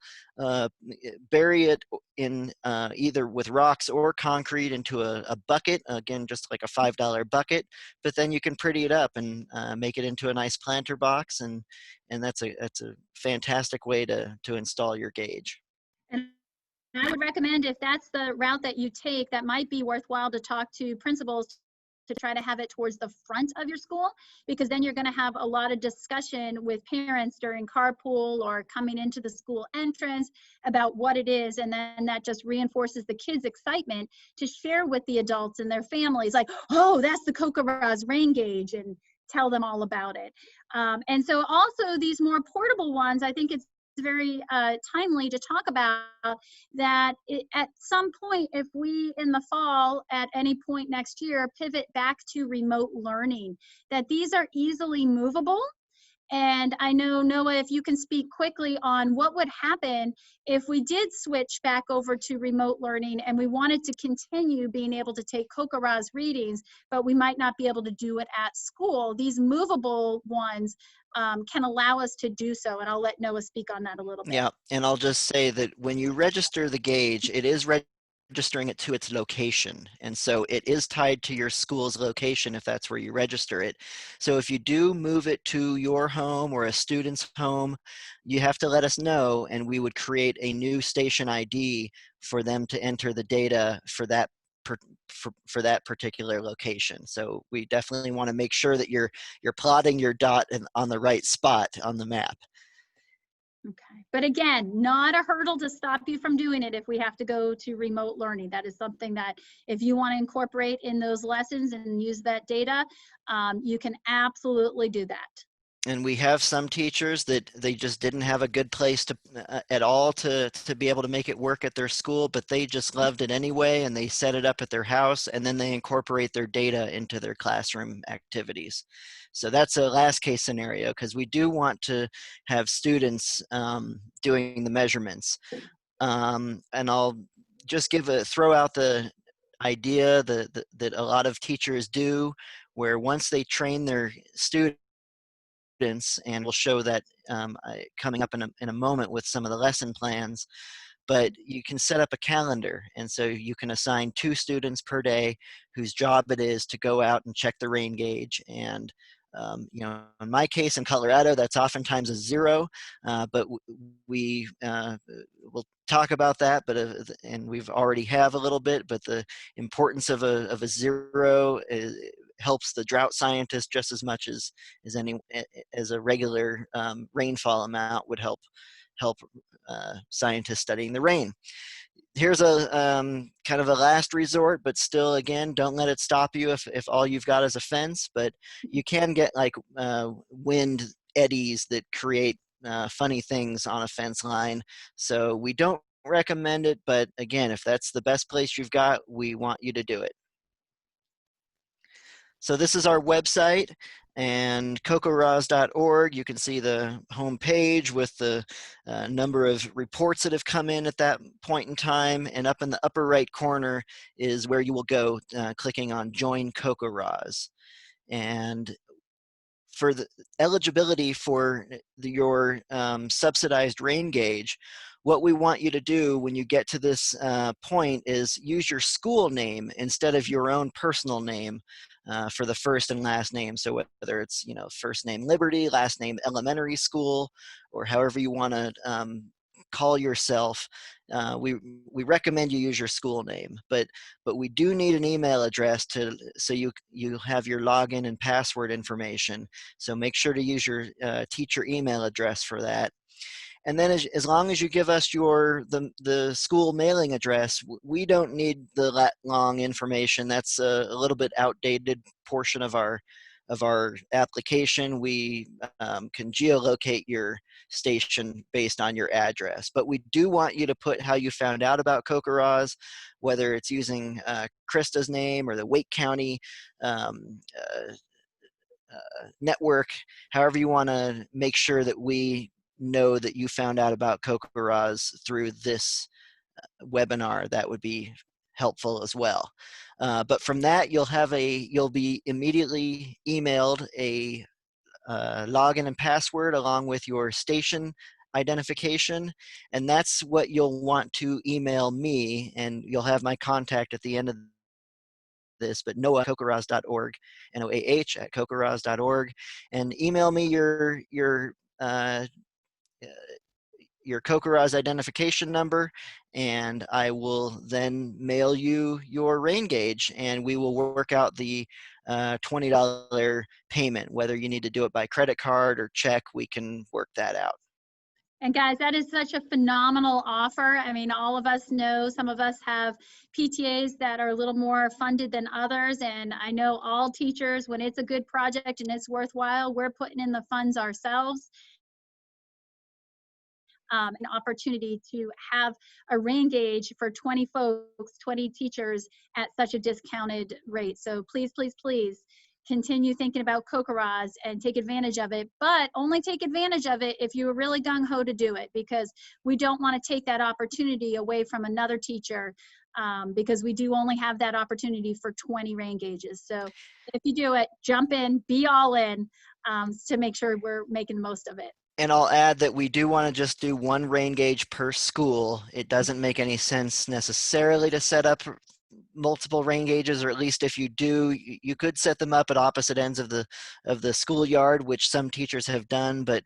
bury it in either with rocks or concrete into a bucket, again, just like a $5 bucket, but then you can pretty it up and make it into a nice planter box, and that's a fantastic way to install your gauge. And I would recommend, if that's the route that you take, that might be worthwhile to talk to principals to try to have it towards the front of your school, because then you're going to have a lot of discussion with parents during carpool or coming into the school entrance about what it is, and then that just reinforces the kids' excitement to share with the adults and their families, like, oh, that's the CoCoRaHS rain gauge, and tell them all about it. And so also these more portable ones, I think it's very timely to talk about that at some point, if we in the fall at any point next year pivot back to remote learning, that these are easily movable. And I know, Noah, if you can speak quickly on what would happen if we did switch back over to remote learning and we wanted to continue being able to take CoCoRaHS readings, but we might not be able to do it at school. These movable ones can allow us to do so. And I'll let Noah speak on that a little bit. Yeah, and I'll just say that when you register the gauge, it is registering it to its location. And so it is tied to your school's location if that's where you register it. So if you do move it to your home or a student's home, you have to let us know, and we would create a new station ID for them to enter the data for that for that particular location. So we definitely want to make sure that you're plotting your dot on the right spot on the map. Okay, but again, not a hurdle to stop you from doing it if we have to go to remote learning. That is something that if you want to incorporate in those lessons and use that data, you can absolutely do that. And we have some teachers that they just didn't have a good place to at all to be able to make it work at their school, but they just loved it anyway, and they set it up at their house, and then they incorporate their data into their classroom activities. So that's a last case scenario, because we do want to have students doing the measurements. And I'll just throw out the idea that a lot of teachers do, where once they train their students, and we'll show that coming up in a moment with some of the lesson plans, but you can set up a calendar, and so you can assign 2 students per day whose job it is to go out and check the rain gauge. And in my case in Colorado, that's oftentimes a 0, but we will talk about that, but and we've already have a little bit, but the importance of a 0 helps the drought scientist just as much as a regular rainfall amount would help scientists studying the rain. Here's a kind of a last resort, but still, again, don't let it stop you if all you've got is a fence. But you can get like wind eddies that create funny things on a fence line. So we don't recommend it, but again, if that's the best place you've got, we want you to do it. So this is our website, And CoCoRaHS.org, you can see the home page with the number of reports that have come in at that point in time. And up in the upper right corner is where you will go clicking on Join CoCoRaHS. And for the eligibility for your subsidized rain gauge, what we want you to do when you get to this point is use your school name instead of your own personal name for the first and last name. So whether it's, you know, first name Liberty, last name Elementary School, or however you want to call yourself, we recommend you use your school name. But we do need an email address so you have your login and password information. So make sure to use your teacher email address for that. And then as long as you give us the school mailing address, we don't need the long information. That's a little bit outdated portion of our application. We can geolocate your station based on your address. But we do want you to put how you found out about CoCoRaHS, whether it's using Krista's name or the Wake County network, however you want to make sure that we know that you found out about CoCoRaHS through this webinar. That would be helpful as well. But from that, you'll be immediately emailed a login and password along with your station identification, and that's what you'll want to email me, and you'll have my contact at the end of this, but Noah at CoCoRaHS.org, NOAH at CoCoRaHS.org, and email me your CoCoRaHS identification number, and I will then mail you your rain gauge, and we will work out the $20 payment. Whether you need to do it by credit card or check, we can work that out. And guys, that is such a phenomenal offer. I mean, all of us know, some of us have PTAs that are a little more funded than others. And I know all teachers, when it's a good project and it's worthwhile, we're putting in the funds ourselves. An opportunity to have a rain gauge for 20 folks, 20 teachers at such a discounted rate. So please, please, please continue thinking about CoCoRaHS and take advantage of it, but only take advantage of it if you're really gung-ho to do it, because we don't want to take that opportunity away from another teacher, because we do only have that opportunity for 20 rain gauges. So if you do it, jump in, be all in, to make sure we're making the most of it. And I'll add that we do want to just do one rain gauge per school. It doesn't make any sense necessarily to set up multiple rain gauges, or at least if you do, you could set them up at opposite ends of the schoolyard, which some teachers have done. But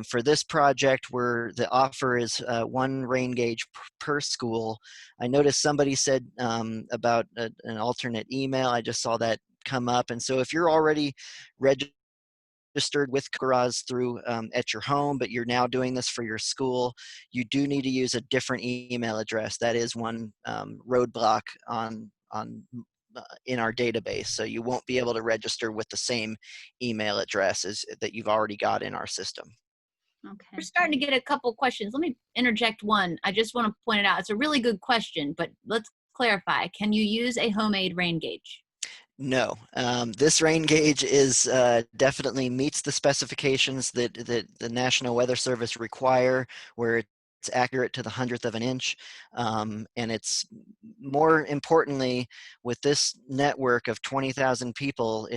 for this project, where the offer is one rain gauge per school, I noticed somebody said about an alternate email. I just saw that come up. And so if you're already registered with CoCoRaHS through at your home, but you're now doing this for your school, you do need to use a different email address. That is one roadblock in our database. So you won't be able to register with the same email address as that you've already got in our system. Okay. We're starting to get a couple questions. Let me interject one. I just want to point it out. It's a really good question, but let's clarify. Can you use a homemade rain gauge? No, this rain gauge is definitely meets the specifications that the National Weather Service require, where it's accurate to the 100th of an inch. And it's more importantly, with this network of 20,000 people,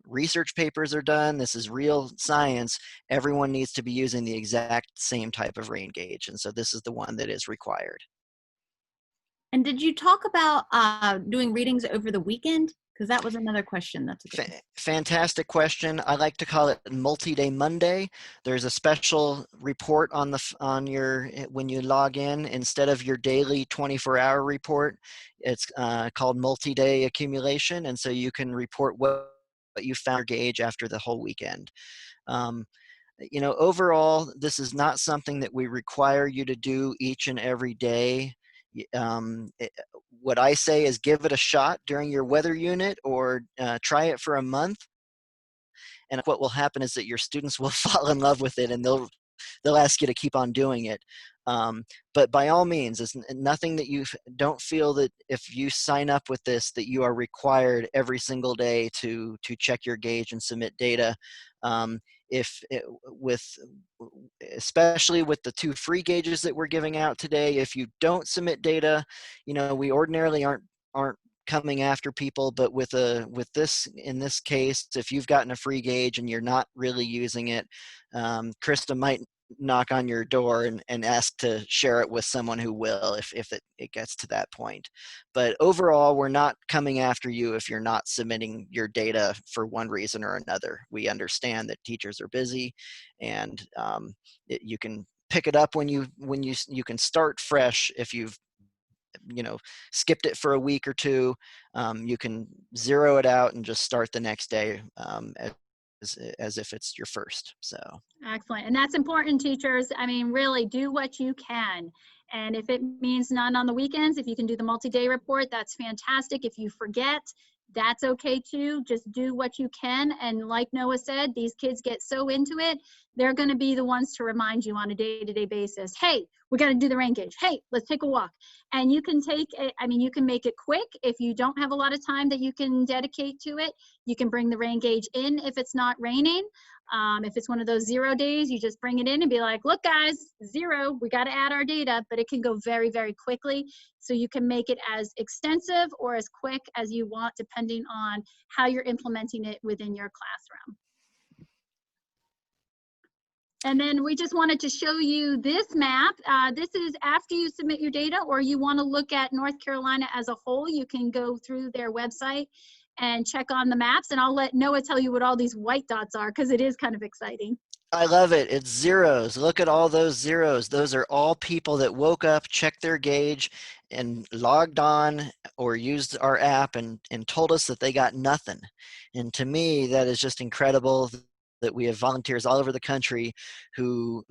research papers are done. This is real science. Everyone needs to be using the exact same type of rain gauge. And so this is the one that is required. And did you talk about doing readings over the weekend? Because that was another question. That's a good fantastic question. I like to call it multi-day Monday. There's a special report on your when you log in, instead of your daily 24-hour report. It's called multi-day accumulation, and so you can report what you found your gauge after the whole weekend. Overall, this is not something that we require you to do each and every day. What I say is give it a shot during your weather unit, or try it for a month. And what will happen is that your students will fall in love with it, and they'll they'll ask you to keep on doing it. But by all means, it's nothing that you don't feel that if you sign up with this, that you are required every single day to check your gauge and submit data. Especially with the 2 free gauges that we're giving out today, if you don't submit data, you know, we ordinarily aren't coming after people, but with this, in this case, if you've gotten a free gauge and you're not really using it, Krista might knock on your door and ask to share it with someone who will, if it gets to that point. But overall, we're not coming after you if you're not submitting your data for one reason or another. We understand that teachers are busy, and you can pick it up when you can start fresh. If you've skipped it for a week or 2, you can zero it out and just start the next day, as if it's your first. So excellent. And that's important, teachers. I mean, really do what you can. And if it means none on the weekends, if you can do the multi-day report, that's fantastic. If you forget, that's okay too. Just do what you can. And like Noah said, these kids get so into it, they're going to be the ones to remind you on a day-to-day basis, hey, we got to do the rain gauge. Hey, let's take a walk. And you can you can make it quick. If you don't have a lot of time that you can dedicate to it, you can bring the rain gauge in if it's not raining. If it's one of those 0 days, you just bring it in and be like, look guys, 0, we got to add our data, but it can go very, very quickly. So you can make it as extensive or as quick as you want, depending on how you're implementing it within your classroom. And then we just wanted to show you this map. This is after you submit your data, or you want to look at North Carolina as a whole, you can go through their website and check on the maps. And I'll let Noah tell you what all these white dots are, because it is kind of exciting. I love it. It's zeros. Look at all those zeros. Those are all people that woke up, checked their gauge, and logged on or used our app and told us that they got nothing. And to me, that is just incredible that we have volunteers all over the country who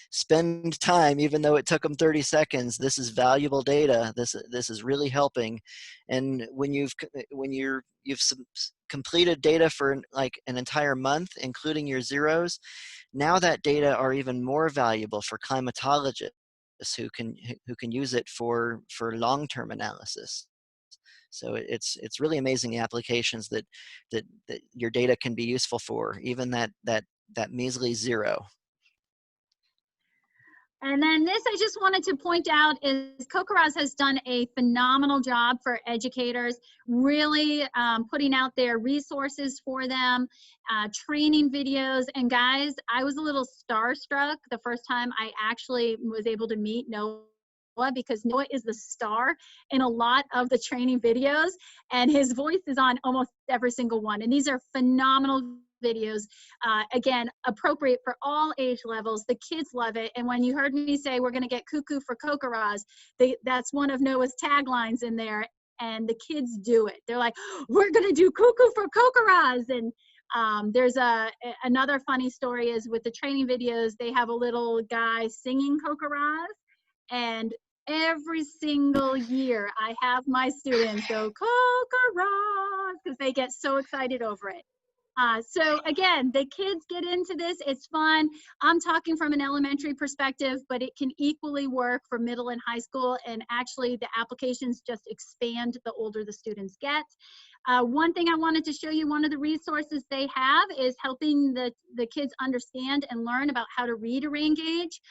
spend time, even though it took them 30 seconds. This is valuable data. This is really helping. And when you've completed data for like an entire month, including your zeros, now that data are even more valuable for climatologists who can use it for long-term analysis. So it's really amazing the applications that your data can be useful for, even that measly 0. And then this I just wanted to point out is CoCoRaHS has done a phenomenal job for educators, really putting out their resources for them, training videos. And guys, I was a little starstruck the first time I actually was able to meet Noah, because Noah is the star in a lot of the training videos, and his voice is on almost every single one. And these are phenomenal videos, again, appropriate for all age levels. The kids love it. And when you heard me say we're going to get cuckoo for CoCoRaHS, that's one of Noah's taglines in there, and the kids do it. They're like, we're going to do cuckoo for CoCoRaHS. And there's another funny story is with the training videos, they have a little guy singing CoCoRaHS, and every single year I have my students go CoCoRaHS because they get so excited over it. So again, the kids get into this, it's fun. I'm talking from an elementary perspective, but it can equally work for middle and high school, and actually the applications just expand the older the students get. One thing I wanted to show you, one of the resources they have is helping the kids understand and learn about how to read a rain gauge.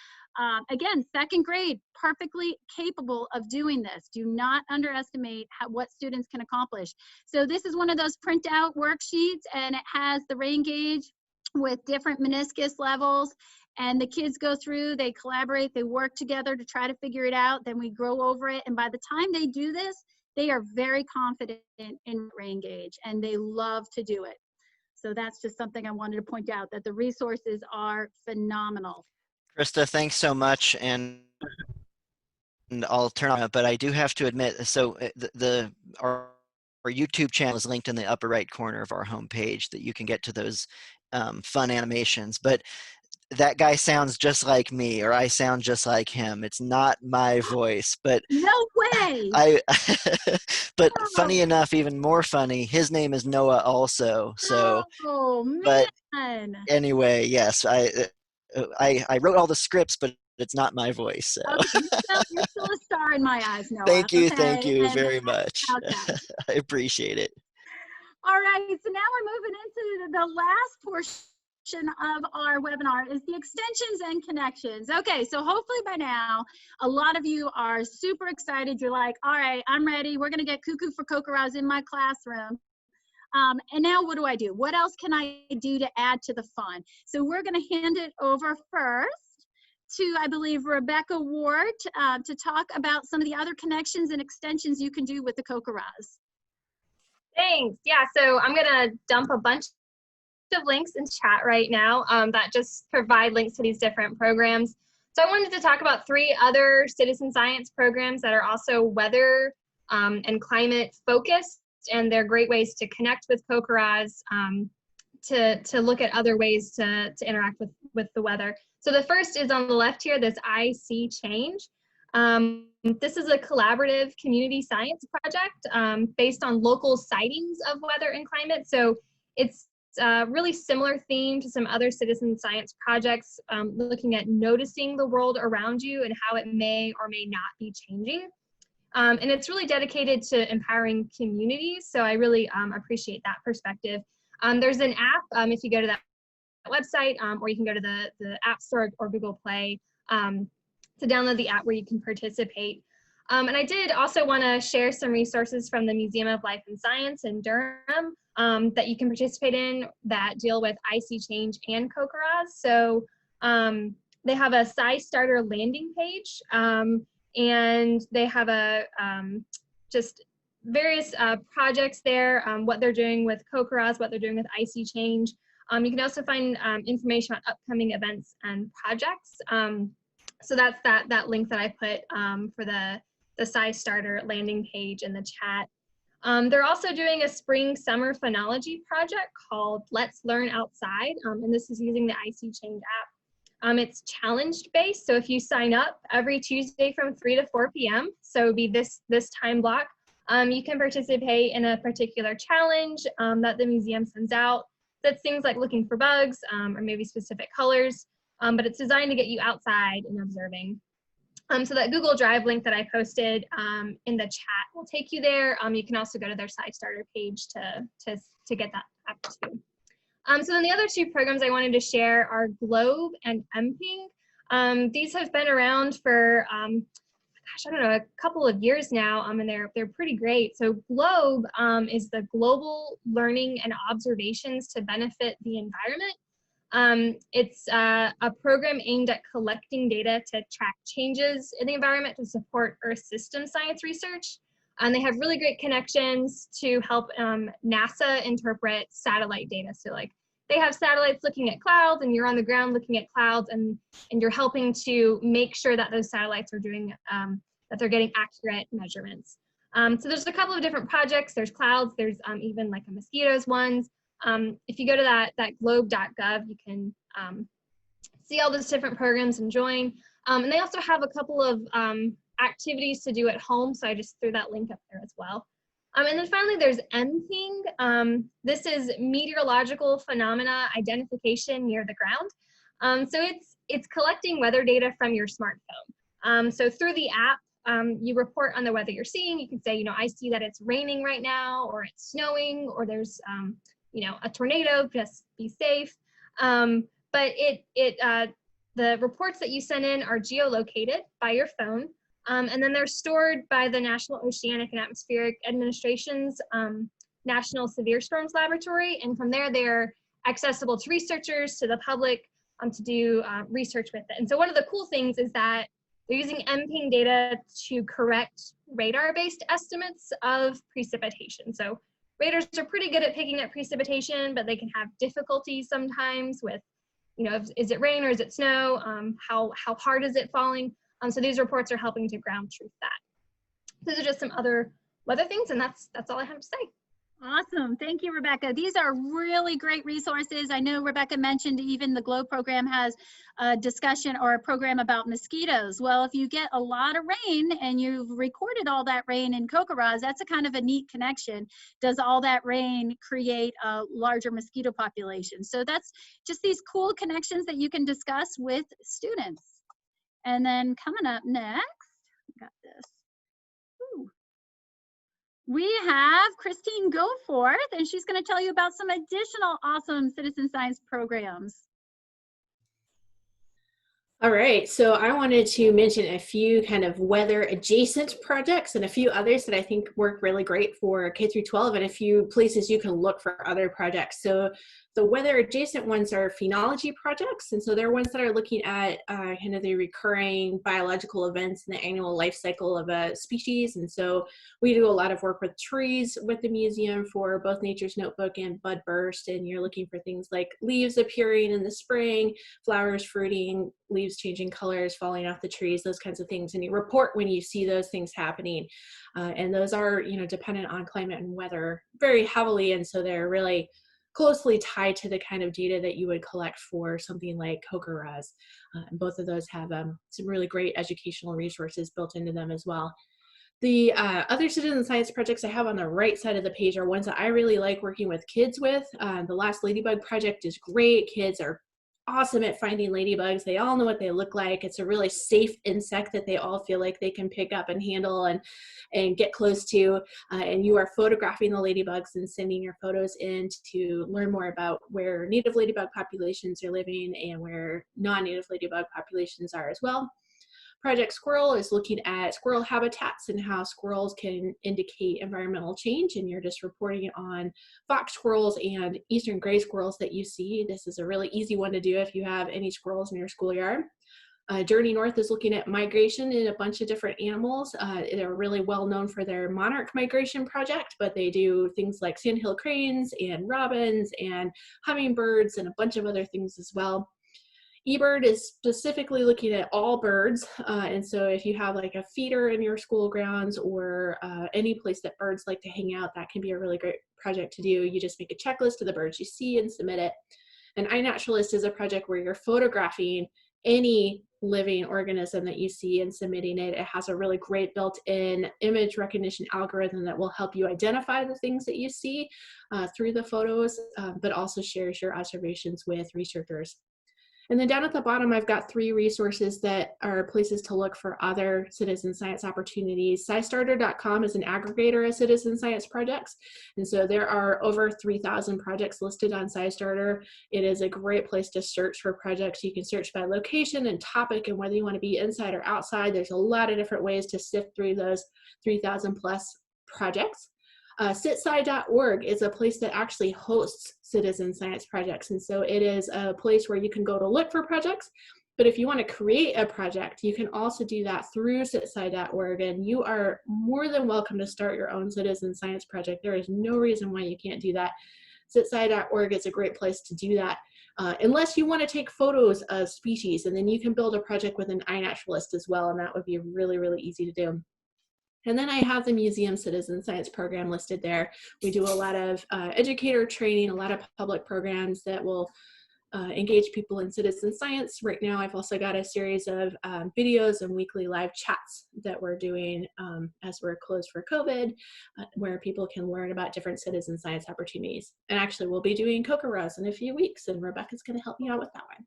Again, second grade, perfectly capable of doing this. Do not underestimate what students can accomplish. So this is one of those printout worksheets, and it has the rain gauge with different meniscus levels. And the kids go through, they collaborate, they work together to try to figure it out. Then we go over it. And by the time they do this, they are very confident in rain gauge, and they love to do it. So that's just something I wanted to point out, that the resources are phenomenal. Krista, thanks so much, and I'll turn on it, but I do have to admit, so our YouTube channel is linked in the upper right corner of our homepage, that you can get to those fun animations, but that guy sounds just like me, or I sound just like him. It's not my voice, but no way. But funny enough, even more funny, his name is Noah also. So, oh man. But anyway, yes, I wrote all the scripts, but it's not my voice. So. Okay, you're still a star in my eyes, Noah. Thank you Okay? And very much. okay. I appreciate it. All right, so now we're moving into the last portion of our webinar is the extensions and connections. Okay, so hopefully by now, a lot of you are super excited. You're like, all right, I'm ready. We're gonna get Cuckoo for CoCoRaHS in my classroom. And now what do I do? What else can I do to add to the fun? So we're gonna hand it over first to, I believe, Rebecca Ward to talk about some of the other connections and extensions you can do with the CoCoRaHS. Thanks. Yeah, so I'm gonna dump a bunch of links in chat right now that just provide links to these different programs. So I wanted to talk about 3 other citizen science programs that are also weather and climate focused, and they're great ways to connect with CoCoRaHS to look at other ways to interact with the weather. So the first is on the left here, this I See Change. This is a collaborative community science project based on local sightings of weather and climate. So it's a really similar theme to some other citizen science projects, looking at noticing the world around you and how it may or may not be changing. And it's really dedicated to empowering communities. So I really appreciate that perspective. There's an app, if you go to that website, or you can go to the App Store or Google Play to download the app where you can participate. And I did also want to share some resources from the Museum of Life and Science in Durham that you can participate in that deal with I See Change and CoCoRaHS. So they have a SciStarter landing page, and they have a just various projects there, what they're doing with CoCoRaHS, what they're doing with I See Change. You can also find information on upcoming events and projects. So that's that link that I put for the SciStarter landing page in the chat. They're also doing a spring-summer phenology project called Let's Learn Outside, and this is using the I See Change app. It's challenge-based, so if you sign up every Tuesday from 3 to 4 p.m., so it would be this time block, you can participate in a particular challenge that the museum sends out. That's things like looking for bugs or maybe specific colors, but it's designed to get you outside and observing. So that Google Drive link that I posted in the chat will take you there. You can also go to their SciStarter page to get that app too. So then the other 2 programs I wanted to share are Globe and MPing. These have been around for, gosh, I don't know, a couple of years now, and they're pretty great. So Globe is the Global Learning and Observations to Benefit the Environment. It's a program aimed at collecting data to track changes in the environment to support Earth system science research. And they have really great connections to help NASA interpret satellite data. So like they have satellites looking at clouds and you're on the ground looking at clouds, and you're helping to make sure that those satellites are doing, that they're getting accurate measurements. So there's a couple of different projects. There's clouds, there's even like a mosquitoes ones. If you go to that globe.gov, you can see all those different programs and join. And they also have a couple of activities to do at home, so I just threw that link up there as well. And then finally, there's MPing. This is meteorological phenomena identification near the ground. So it's collecting weather data from your smartphone. So through the app, you report on the weather you're seeing. You can say, you know, I see that it's raining right now, or it's snowing, or there's, you know, a tornado, just be safe. But the reports that you send in are geolocated by your phone. And then they're stored by the National Oceanic and Atmospheric Administration's National Severe Storms Laboratory. And from there, they're accessible to researchers, to the public, to do research with it. And so one of the cool things is that they're using MPing data to correct radar-based estimates of precipitation. So radars are pretty good at picking up precipitation, but they can have difficulty sometimes with, you know, is it rain or is it snow? How hard is it falling? So these reports are helping to ground truth that. Those are just some other weather things, and that's all I have to say. Awesome. Thank you, Rebecca. These are really great resources. I know Rebecca mentioned even the GLOW program has a discussion or a program about mosquitoes. Well, if you get a lot of rain and you've recorded all that rain in CoCoRaHS, that's a kind of a neat connection. Does all that rain create a larger mosquito population? So that's just these cool connections that you can discuss with students. And then coming up next, got this. Ooh. We have Christine Goforth, and she's going to tell you about some additional awesome citizen science programs. All right, so I wanted to mention a few kind of weather adjacent projects and a few others that I think work really great for K through 12 and a few places you can look for other projects. So the weather adjacent ones are phenology projects. And so they're ones that are looking at kind of the recurring biological events in the annual life cycle of a species. And so we do a lot of work with trees with the museum for both Nature's Notebook and Bud Burst. And you're looking for things like leaves appearing in the spring, flowers fruiting, leaves changing colors, falling off the trees, those kinds of things. And you report when you see those things happening. And those are, dependent on climate and weather very heavily. And so they're really closely tied to the kind of data that you would collect for something like CoCoRaHS. And both of those have some really great educational resources built into them as well. The other citizen science projects I have on the right side of the page are ones that I really like working with kids with. The Last Ladybug project is great. Kids are awesome at finding ladybugs. They all know what they look like. It's a really safe insect that they all feel like they can pick up and handle and get close to. And you are photographing the ladybugs and sending your photos in to learn more about where native ladybug populations are living and where non-native ladybug populations are as well. Project Squirrel is looking at squirrel habitats and how squirrels can indicate environmental change, and you're just reporting on fox squirrels and eastern gray squirrels that you see. This is a really easy one to do if you have any squirrels in your schoolyard. Journey North is looking at migration in a bunch of different animals. They're really well known for their monarch migration project, but they do things like sandhill cranes and robins and hummingbirds and a bunch of other things as well. eBird is specifically looking at all birds, and so if you have like a feeder in your school grounds or any place that birds like to hang out, that can be a really great project to do. You just make a checklist of the birds you see and submit it. And iNaturalist is a project where you're photographing any living organism that you see and submitting it. It has a really great built-in image recognition algorithm that will help you identify the things that you see through the photos, but also shares your observations with researchers. And then down at the bottom, I've got 3 resources that are places to look for other citizen science opportunities. SciStarter.com is an aggregator of citizen science projects. And so there are over 3,000 projects listed on SciStarter. It is a great place to search for projects. You can search by location and topic and whether you want to be inside or outside. There's a lot of different ways to sift through those 3,000 plus projects. CitSci.org is a place that actually hosts citizen science projects. And so it is a place where you can go to look for projects. But if you want to create a project, you can also do that through CitSci.org. And you are more than welcome to start your own citizen science project. There is no reason why you can't do that. CitSci.org is a great place to do that. Unless you want to take photos of species, and then you can build a project with an iNaturalist as well. And that would be really, really easy to do. And then I have the Museum Citizen Science Program listed there. We do a lot of educator training, a lot of public programs that will engage people in citizen science. Right now, I've also got a series of videos and weekly live chats that we're doing as we're closed for COVID, where people can learn about different citizen science opportunities. And actually, we'll be doing CoCoRaHS in a few weeks, and Rebecca's going to help me out with that one.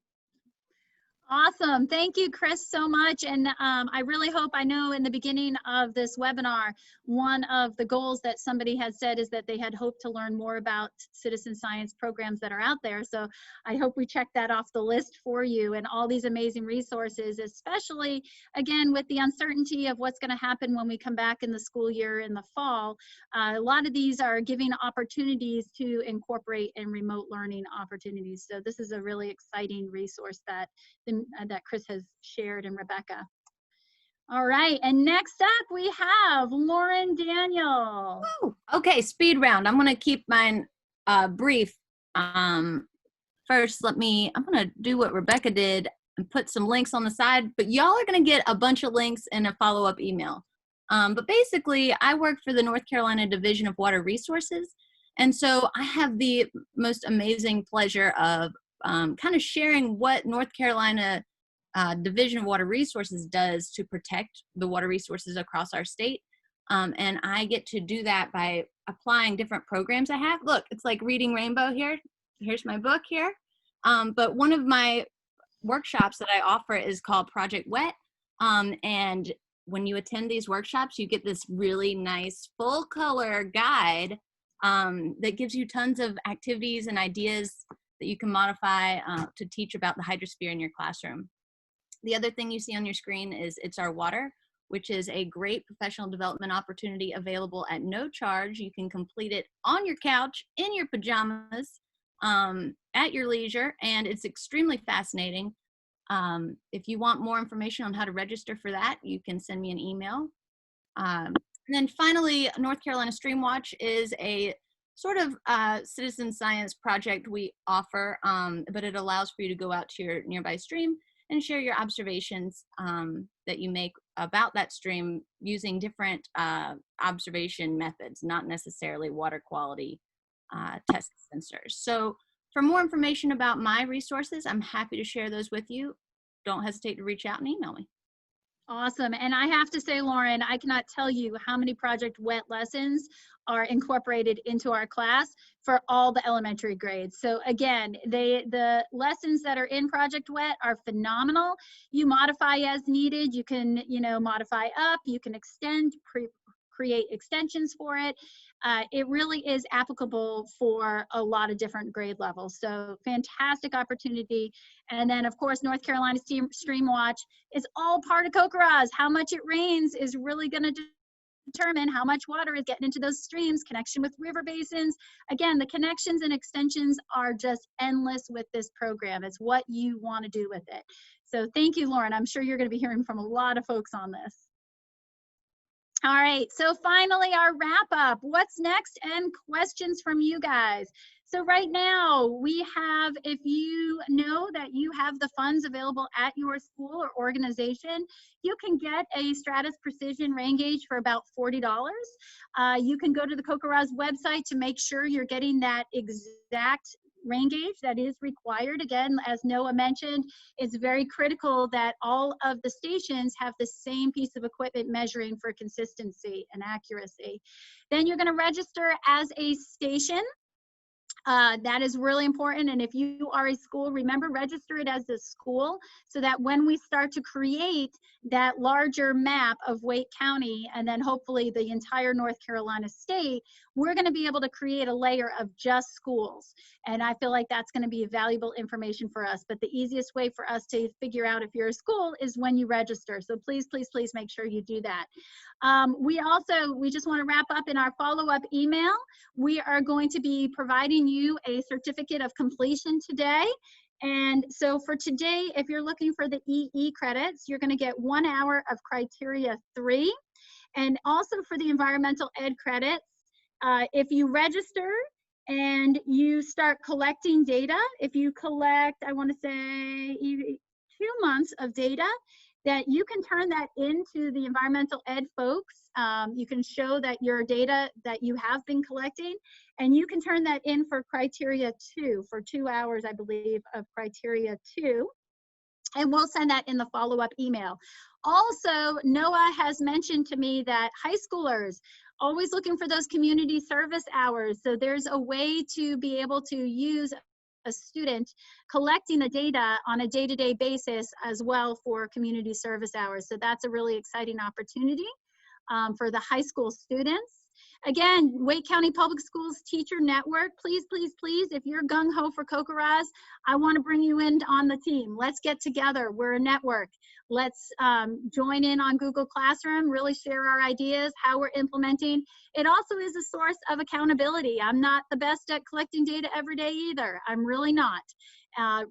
Awesome. Thank you, Chris, so much. And I really hope, I know in the beginning of this webinar, one of the goals that somebody had said is that they had hoped to learn more about citizen science programs that are out there. So I hope we check that off the list for you and all these amazing resources, especially, again, with the uncertainty of what's going to happen when we come back in the school year in the fall. A lot of these are giving opportunities to incorporate in remote learning opportunities. So this is a really exciting resource that Chris has shared and Rebecca. All right, and next up we have Lauren Daniel. Woo! Okay, speed round. I'm gonna keep mine brief. First, I'm gonna do what Rebecca did and put some links on the side, but y'all are gonna get a bunch of links in a follow-up email. But basically, I work for the North Carolina Division of Water Resources, And so I have the most amazing pleasure of kind of sharing what North Carolina Division of Water Resources does to protect the water resources across our state. And I get to do that by applying different programs I have. Look, it's like reading Rainbow here. Here's my book here. But one of my workshops that I offer is called Project Wet. And when you attend these workshops, you get this really nice full color guide that gives you tons of activities and ideas that you can modify to teach about the hydrosphere in your classroom. The other thing you see on your screen is It's Our Water, which is a great professional development opportunity available at no charge. You can complete it on your couch, in your pajamas, at your leisure, and it's extremely fascinating. If you want more information on how to register for that, you can send me an email. And then finally, North Carolina Stream Watch is a sort of citizen science project we offer, but it allows for you to go out to your nearby stream and share your observations that you make about that stream using different observation methods, not necessarily water quality test sensors. So for more information about my resources, I'm happy to share those with you. Don't hesitate to reach out and email me. Awesome. And I have to say, Lauren, I cannot tell you how many Project Wet lessons are incorporated into our class for all the elementary grades. So again, the lessons that are in Project Wet are phenomenal. You modify as needed. You can, modify up, you can extend, create extensions for it. It really is applicable for a lot of different grade levels. So fantastic opportunity. And then of course, North Carolina Stream Watch is all part of CoCoRaHS. How much it rains is really going to determine how much water is getting into those streams, connection with river basins. Again, the connections and extensions are just endless with this program. It's what you want to do with it. So thank you, Lauren. I'm sure you're going to be hearing from a lot of folks on this. All right, so finally our wrap up. What's next and questions from you guys. So right now we have, if you know that you have the funds available at your school or organization, you can get a Stratus Precision rain gauge for about $40. You can go to the CoCoRaHS website to make sure you're getting that exact rain gauge that is required. Again, as Noah mentioned, it's very critical that all of the stations have the same piece of equipment measuring for consistency and accuracy. Then you're going to register as a station. That is really important. And if you are a school, remember, register it as a school so that when we start to create that larger map of Wake County and then hopefully the entire North Carolina state, we're going to be able to create a layer of just schools. And I feel like that's going to be valuable information for us. But the easiest way for us to figure out if you're a school is when you register. So please, please, please make sure you do that. We just want to wrap up in our follow-up email. We are going to be providing you a certificate of completion today. And so for today, if you're looking for the EE credits, you're going to get 1 hour of criteria 3. And also for the environmental ed credits, if you register and you start collecting data, if you collect, I want to say 2 months of data, that you can turn that into the environmental ed folks. You can show that your data that you have been collecting, and you can turn that in for criteria 2, for 2 hours, I believe, of criteria 2. And we'll send that in the follow-up email. Also, Noah has mentioned to me that high schoolers always looking for those community service hours. So there's a way to be able to use a student collecting the data on a day-to-day basis as well for community service hours. So that's a really exciting opportunity for the high school students. Again, Wake County Public Schools Teacher Network, please, please, please, if you're gung-ho for CoCoRaHS, I want to bring you in on the team. Let's get together. We're a network. Let's join in on Google Classroom, really share our ideas, how we're implementing. It also is a source of accountability. I'm not the best at collecting data every day either. I'm really not,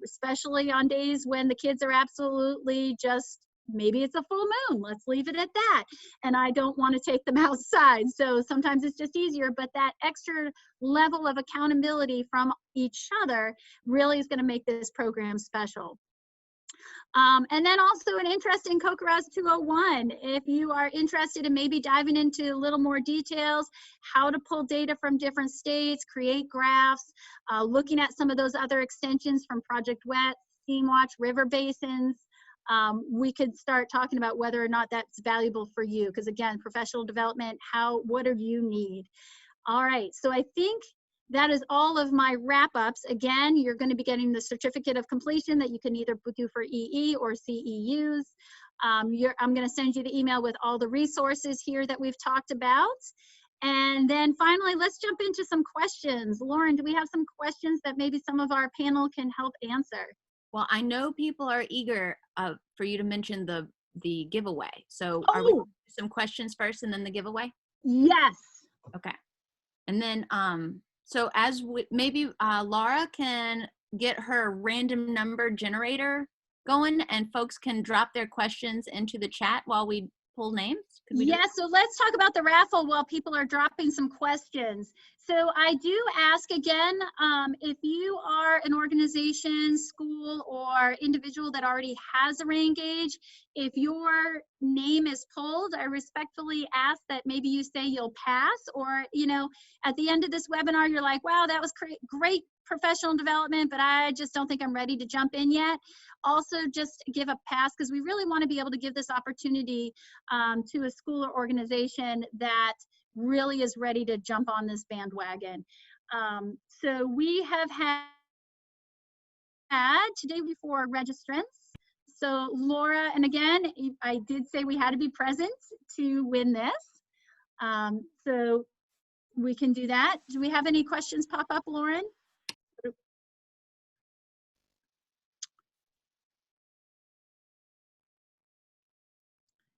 especially on days when the kids are absolutely just, maybe it's a full moon, let's leave it at that. And I don't want to take them outside. So sometimes it's just easier, but that extra level of accountability from each other really is going to make this program special. And then also an interest in CoCoRaHS 201. If you are interested in maybe diving into a little more details, how to pull data from different states, create graphs, looking at some of those other extensions from Project WET, SeamWatch, river basins, we could start talking about whether or not that's valuable for you. Because again, professional development, what do you need? All right, so I think that is all of my wrap-ups. Again, you're going to be getting the certificate of completion that you can either do for EE or CEUs. I'm going to send you the email with all the resources here that we've talked about. And then finally, let's jump into some questions. Lauren, do we have some questions that maybe some of our panel can help answer? Well, I know people are eager for you to mention the giveaway. So are we gonna do some questions first and then the giveaway? Yes. Okay. And then, so maybe Laura can get her random number generator going and folks can drop their questions into the chat while we pull names. Yes, so let's talk about the raffle while people are dropping some questions. So I do ask again, if you are an organization, school, or individual that already has a rain gauge, if your name is pulled, I respectfully ask that maybe you say you'll pass, or, you know, at the end of this webinar, you're like, wow, that was great professional development, but I just don't think I'm ready to jump in yet. Also, just give a pass, because we really want to be able to give this opportunity to a school or organization that really is ready to jump on this bandwagon. So we have had today before registrants. So Laura, and again, I did say we had to be present to win this. So we can do that. Do we have any questions pop up, Lauren?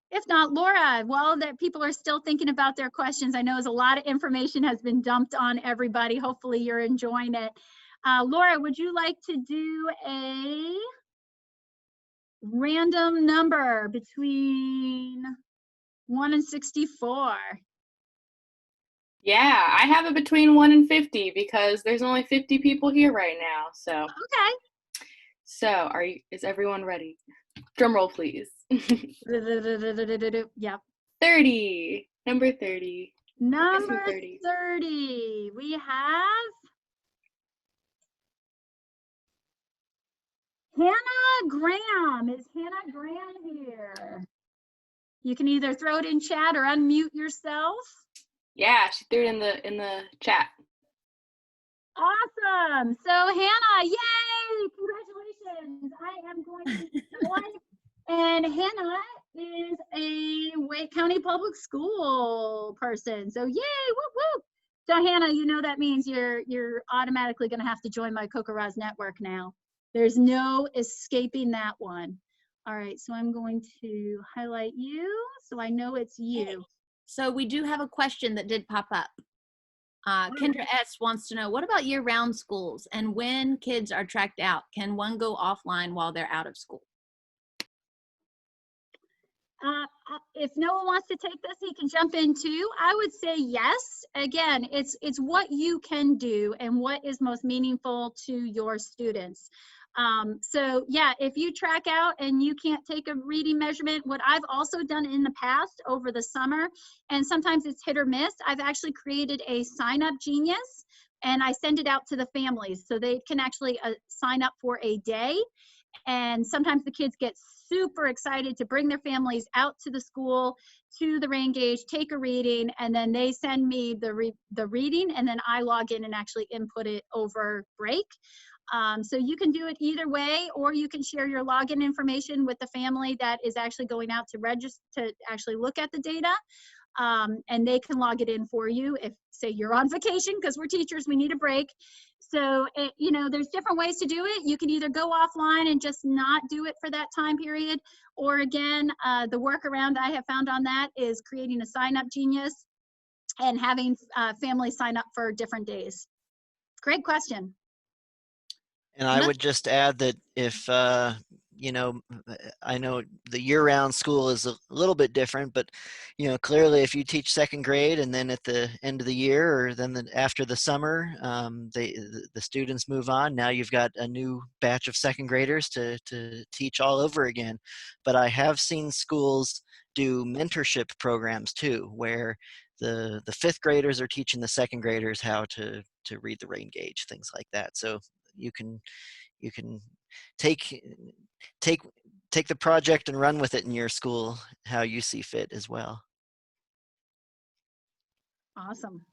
If not, Laura, while that people are still thinking about their questions, I know a lot of information has been dumped on everybody. Hopefully you're enjoying it. Laura, would you like to do a random number between 1 and 64? Yeah, I have it between 1 and 50 because there's only 50 people here right now. So Okay. So is everyone ready? Drum roll, please. Yep. 30. Number 30. Number 30. We have Hannah Graham. Is Hannah Graham here? You can either throw it in chat or unmute yourself. Yeah, she threw it in the chat. Awesome. So Hannah, yay! Congratulations. I am going to be one. And Hannah is a Wake County Public School person. So yay, whoop whoop. So Hannah, you know that means you're automatically going to have to join my CoCoRaHS network now. There's no escaping that one. All right, so I'm going to highlight you so I know it's you. So we do have a question that did pop up. Kendra S. wants to know, what about year-round schools? And when kids are tracked out, can one go offline while they're out of school? If no one wants to take this, he can jump in too. I would say yes. Again, it's what you can do and what is most meaningful to your students. So yeah, if you track out and you can't take a reading measurement, what I've also done in the past over the summer, and sometimes it's hit or miss, I've actually created a sign up genius and I send it out to the families so they can actually sign up for a day. And sometimes the kids get super excited to bring their families out to the school, to the rain gauge, take a reading, and then they send me the reading, and then I log in and actually input it over break. So you can do it either way, or you can share your login information with the family that is actually going out to register, to actually look at the data. And they can log it in for you if, say, you're on vacation, because we're teachers, we need a break. So, you know, there's different ways to do it. You can either go offline and just not do it for that time period, or again, the workaround I have found on that is creating a sign-up genius and having families sign up for different days. Great question. And I would just add that if you know, I know the year-round school is a little bit different, but, you know, clearly if you teach second grade and then at the end of the year or then after the summer, the students move on. Now you've got a new batch of second graders to teach all over again. But I have seen schools do mentorship programs too, where the fifth graders are teaching the second graders how to read the rain gauge, things like that. So you can take take take the project and run with it in your school how you see fit as well. Awesome.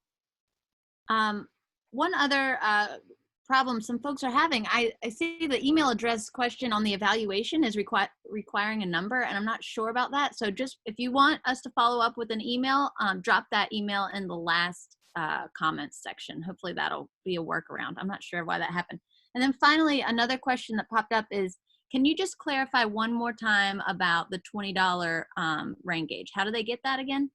One other problem some folks are having, I see the email address question on the evaluation is requiring a number, and I'm not sure about that. So just if you want us to follow up with an email, drop that email in the last comments section. Hopefully that'll be a workaround. I'm not sure why that happened. And then finally, another question that popped up is, can you just clarify one more time about the $20 rain gauge? How do they get that again?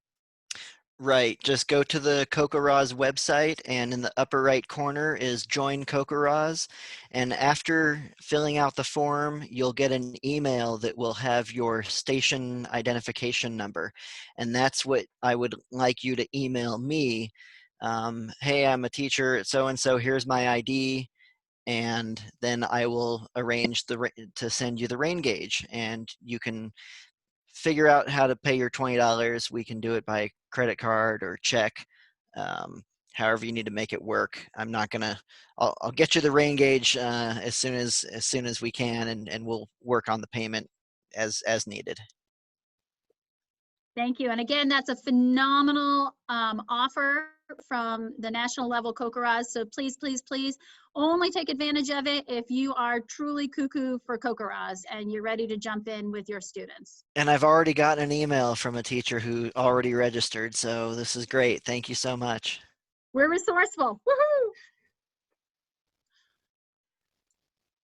Right, just go to the CoCoRaHS website, and in the upper right corner is Join CoCoRaHS. And after filling out the form, you'll get an email that will have your station identification number. And that's what I would like you to email me. Hey, I'm a teacher at so-and-so, here's my ID. And then I will arrange to send you the rain gauge, and you can figure out how to pay your $20. We can do it by credit card or check, however you need to make it work. I'm not gonna. I'll get you the rain gauge as soon as we can, and we'll work on the payment as needed. Thank you. And again, that's a phenomenal offer from the national level CoCoRaHS. So please, please, please only take advantage of it if you are truly cuckoo for CoCoRaHS and you're ready to jump in with your students. And I've already gotten an email from a teacher who already registered. So this is great. Thank you so much. We're resourceful. Woohoo!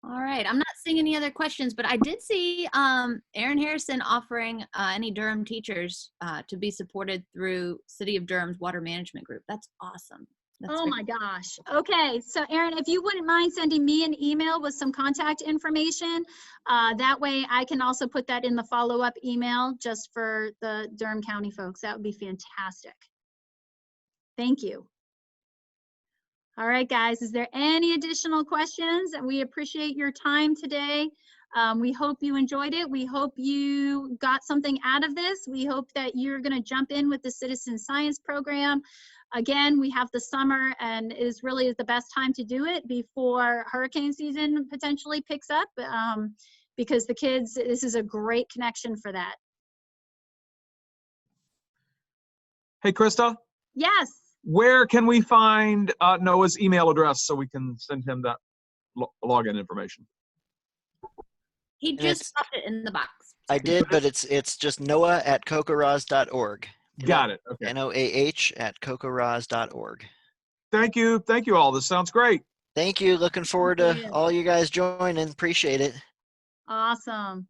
All right, I'm not seeing any other questions, but I did see Aaron Harrison offering any Durham teachers to be supported through City of Durham's Water Management Group. That's awesome. Oh my gosh. Okay, so Aaron, if you wouldn't mind sending me an email with some contact information, that way I can also put that in the follow-up email just for the Durham County folks. That would be fantastic. Thank you. All right, guys, is there any additional questions? We appreciate your time today. We hope you enjoyed it. We hope you got something out of this. We hope that you're going to jump in with the Citizen Science program. Again, we have the summer, and it is really the best time to do it before hurricane season potentially picks up, because the kids, this is a great connection for that. Hey, Krista? Yes. Where can we find Noah's email address so we can send him that login information? He just popped it in the box. I did, but it's just noah@cocorahs.org. Got it. Okay. NOAH@cocorahs.org. Thank you. Thank you all. This sounds great. Thank you. Looking forward to all you guys joining. Appreciate it. Awesome.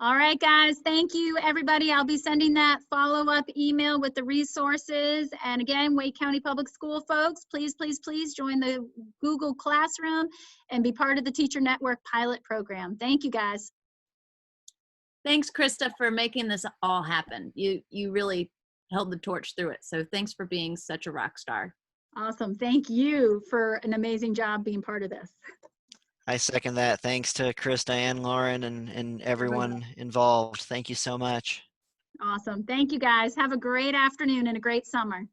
All right, guys. Thank you, everybody. I'll be sending that follow-up email with the resources. And again, Wake County Public School folks, please, please, please join the Google Classroom and be part of the Teacher Network pilot program. Thank you, guys. Thanks, Krista, for making this all happen. You really held the torch through it. So thanks for being such a rock star. Awesome. Thank you for an amazing job being part of this. I second that. Thanks to Krista and Lauren and everyone involved. Thank you so much. Awesome. Thank you, guys. Have a great afternoon and a great summer.